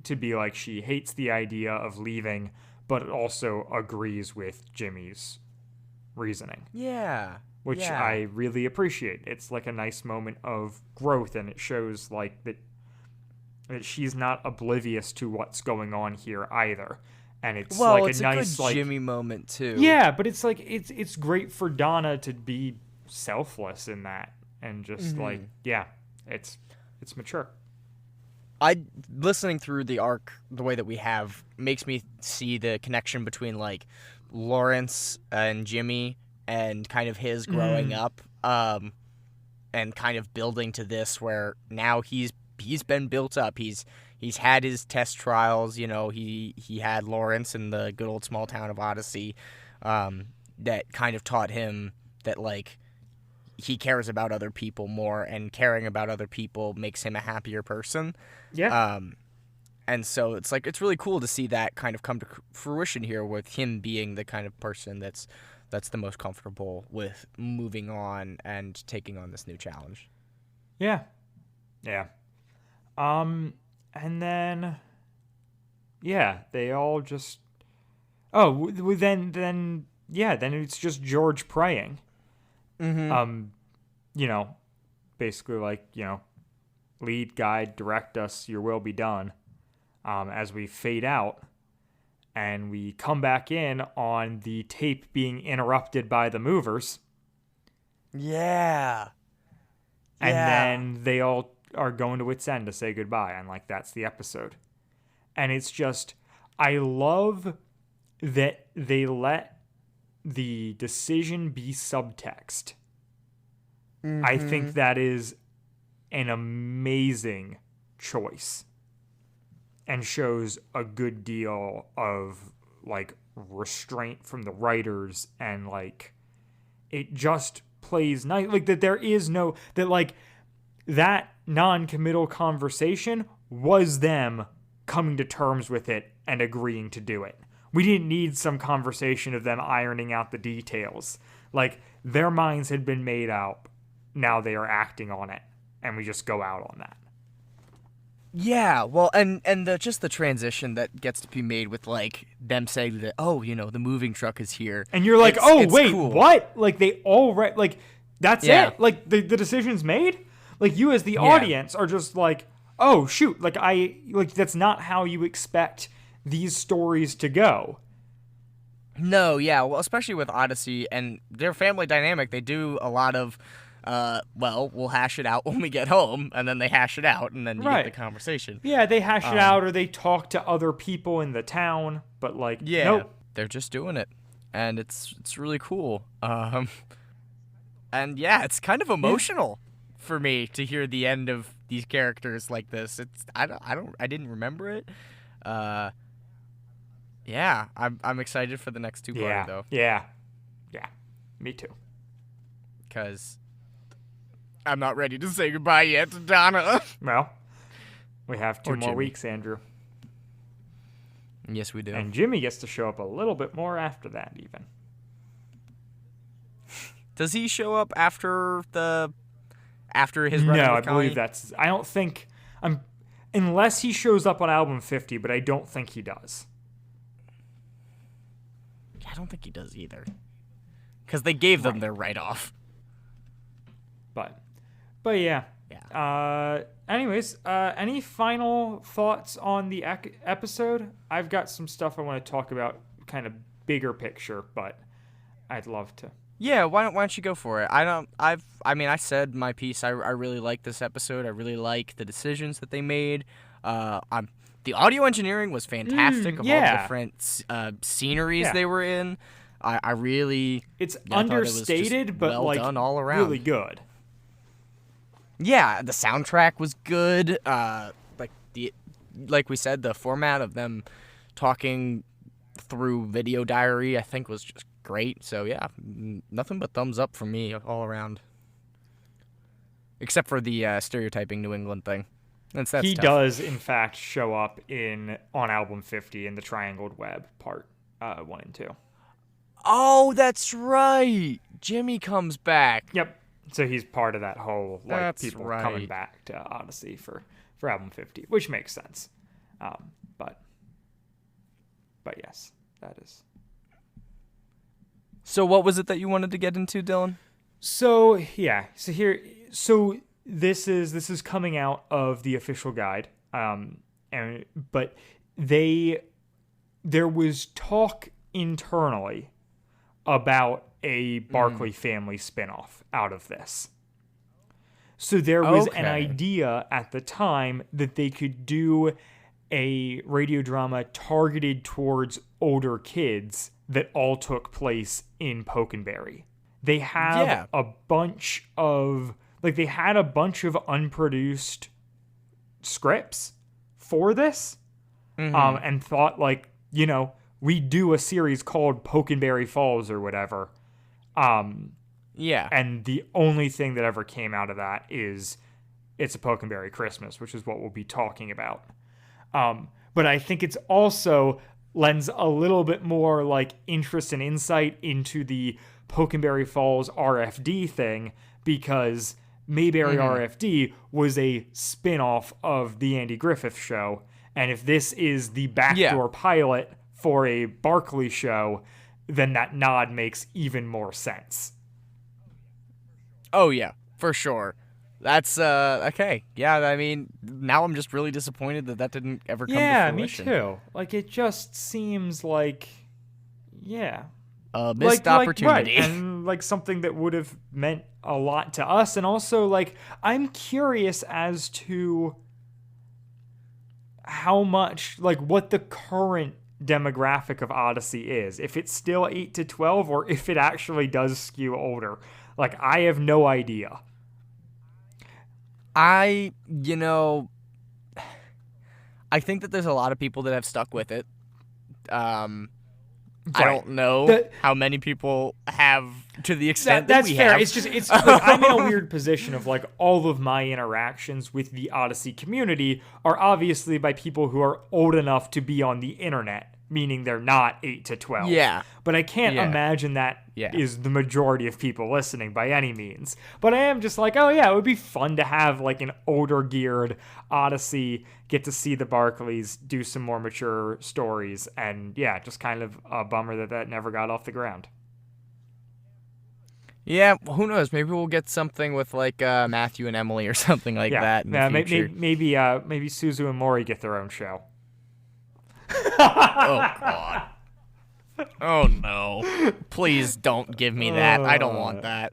to be like, she hates the idea of leaving, but also agrees with Jimmy's reasoning. Yeah. Which I really appreciate. It's like a nice moment of growth, and it shows that she's not oblivious to what's going on here either. And it's it's a nice good Jimmy moment too. Yeah, but it's it's great for Donna to be selfless in that, and just it's mature. Listening through the arc the way that we have makes me see the connection between Lawrence and Jimmy and kind of his growing up, and kind of building to this where now he's been built up. He's had his test trials. He had Lawrence in the good old small town of Odyssey, that kind of taught him that he cares about other people more, and caring about other people makes him a happier person. Yeah. And so it's really cool to see that kind of come to fruition here, with him being the kind of person that's the most comfortable with moving on and taking on this new challenge. Yeah. Yeah. And then, they all just, then it's just George praying. Basically lead, guide, direct us, your will be done. As we fade out, and we come back in on the tape being interrupted by the movers. Yeah. And then they all are going to Wit's End to say goodbye, and that's the episode. And it's just, I love that they let the decision be subtext. I think that is an amazing choice, and shows a good deal of restraint from the writers, and it just plays nice. That there is no, that non-committal conversation was them coming to terms with it and agreeing to do it. We didn't need some conversation of them ironing out the details. Their minds had been made up. Now they are acting on it, and we just go out on that. Yeah, well, and just the transition that gets to be made with them saying that, the moving truck is here, and you're like, it's wait, cool. What? They all that's it. The decision's made. You as the audience are just oh shoot, that's not how you expect these stories to go. No, yeah, well, especially with Odyssey and their family dynamic, they do a lot of. We'll hash it out when we get home, and then they hash it out, and then you get the conversation. Yeah, they hash it out, or they talk to other people in the town, but nope. They're just doing it, and it's really cool. And it's kind of emotional for me to hear the end of these characters like this. I didn't remember it. I'm excited for the next two-parter though. Yeah, me too. Because I'm not ready to say goodbye yet to Donna. Well, we have two more weeks, Andrew. Yes, we do. And Jimmy gets to show up a little bit more after that, even. Does he show up after his run? No, I believe that's. I don't think. Unless he shows up on album 50, but I don't think he does. I don't think he does either. Because they gave them their write-off. But yeah. Anyways, any final thoughts on the episode? I've got some stuff I want to talk about, kind of bigger picture, but I'd love to. Yeah, why don't you go for it? I said my piece. I really like this episode. I really like the decisions that they made. The audio engineering was fantastic of all the different sceneries they were in. I really... It's I thought it was understated, just but well like done all around. really good. Yeah, the soundtrack was good. Like we said, the format of them talking through video diary, I think, was just great. So yeah, nothing but thumbs up from me all around. Except for the stereotyping New England thing. That's He tough. does, in fact, show up on album 50 in the Triangled Web part 1 and 2. Oh, that's right. Jimmy comes back. Yep. So he's part of that whole That's people right. coming back to Odyssey for album 50, which makes sense. But yes, that is. So what was it that you wanted to get into, Dylan? So yeah, so this is coming out of the official guide, but there was talk internally about a Barkley family spinoff out of this. So there was an idea at the time that they could do a radio drama targeted towards older kids that all took place in Pokenberry. They have a bunch of unproduced scripts for this, and thought we do a series called Pokenberry Falls or whatever. And the only thing that ever came out of that is It's a Pokenberry Christmas, which is what we'll be talking about. But I think it's also lends a little bit more like interest and insight into the Pokenberry Falls RFD thing, because Mayberry RFD was a spin-off of the Andy Griffith Show. And if this is the backdoor pilot for a Barkley show, then that nod makes even more sense. Oh, yeah, for sure. That's, okay. Yeah, I mean, now I'm just really disappointed that didn't ever come to fruition. Yeah, me too. Like, it just seems like, a missed opportunity. Right, and, like, something that would have meant a lot to us. And also, like, I'm curious as to how much, like, what the current demographic of Odyssey is. If it's still 8 to 12 or if it actually does skew older. Like, I have no idea. I think that there's a lot of people that have stuck with it. I don't know how many people have, to the extent that we fair. have. It's just, like, I'm in a weird position of, like, all of my interactions with the Odyssey community are obviously by people who are old enough to be on the internet, meaning they're not 8 to 12. Yeah. But I can't imagine that is the majority of people listening by any means. But I am just like, oh yeah, it would be fun to have, like, an older geared Odyssey, get to see the Barkleys do some more mature stories, and yeah, just kind of a bummer that never got off the ground. Yeah, who knows? Maybe we'll get something with, like, Matthew and Emily or something like that in the future. Maybe Suzu and Mori get their own show. Oh, God. Oh, no. Please don't give me that. I don't want that.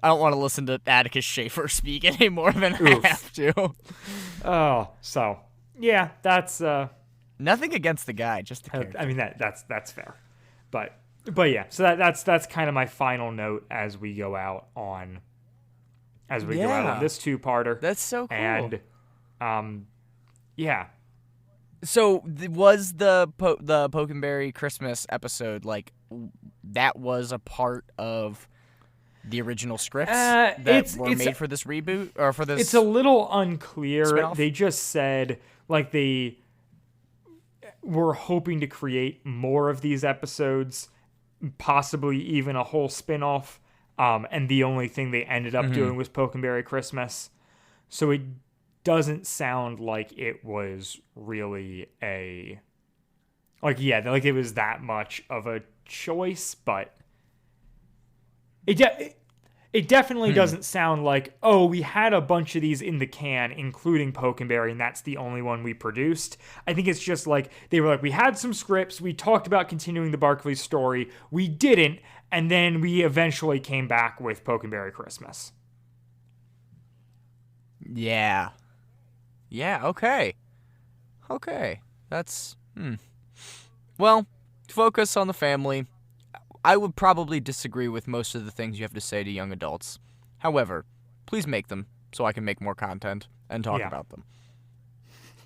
I don't want to listen to Atticus Schaefer speak any more than I have to. Oh, so, yeah, that's... Nothing against the guy, just the character. I mean, that's fair. But yeah, so that's kind of my final note as we go out on... go out on this two-parter. That's so cool. And, yeah. So was the Pokenberry Christmas episode, like, that was a part of the original scripts that were made for this reboot or for this? It's a little unclear. Spin-off? They just said, like, they were hoping to create more of these episodes, possibly even a whole spin-off. And the only thing they ended up doing was Pokenberry Christmas. So it doesn't sound like it was really it was that much of a choice, but it definitely doesn't sound like, oh, we had a bunch of these in the can, including Pokenberry, and that's the only one we produced. I think it's just like, they were like, we had some scripts, we talked about continuing the Barkley story, we didn't, and then we eventually came back with Pokenberry Christmas. Yeah. Yeah, okay. That's... Well, focus on the family. I would probably disagree with most of the things you have to say to young adults. However, please make them so I can make more content and talk about them.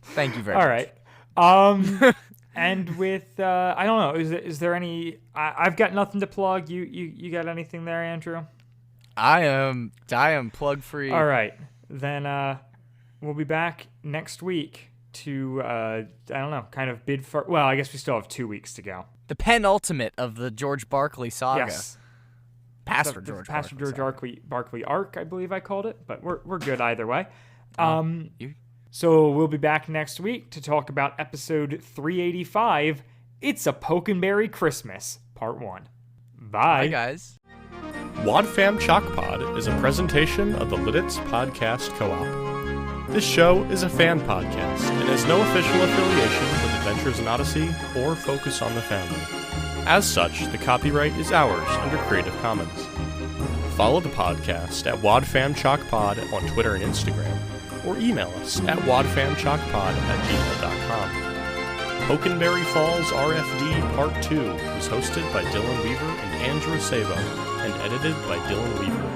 Thank you very much. All right. And with, I don't know, is there any, I've got nothing to plug. You got anything there, Andrew? I am plug free. All right. Then we'll be back next week to, I don't know, kind of bid for, well, I guess we still have 2 weeks to go. The penultimate of the George Barkley saga. Yes. Pastor the George Pastor Barkley George Barkley arc, I believe I called it, but we're good either way. You- So we'll be back next week to talk about episode 385, It's a Pokenberry Christmas, Part 1. Bye. Bye, guys. WadFam Chalkpod is a presentation of the Lidditz Podcast Co-op. This show is a fan podcast and has no official affiliation with Adventures in Odyssey or Focus on the Family. As such, the copyright is ours under Creative Commons. Follow the podcast at WadFam Chalkpod on Twitter and Instagram, or email us at wadfamchalkpod@gmail.com. Pokenberry Falls RFD Part 2 was hosted by Dylan Weaver and Andrew Savo, and edited by Dylan Weaver.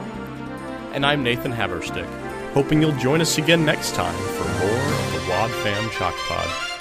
And I'm Nathan Haberstick, hoping you'll join us again next time for more of the WadFam Chalkpod.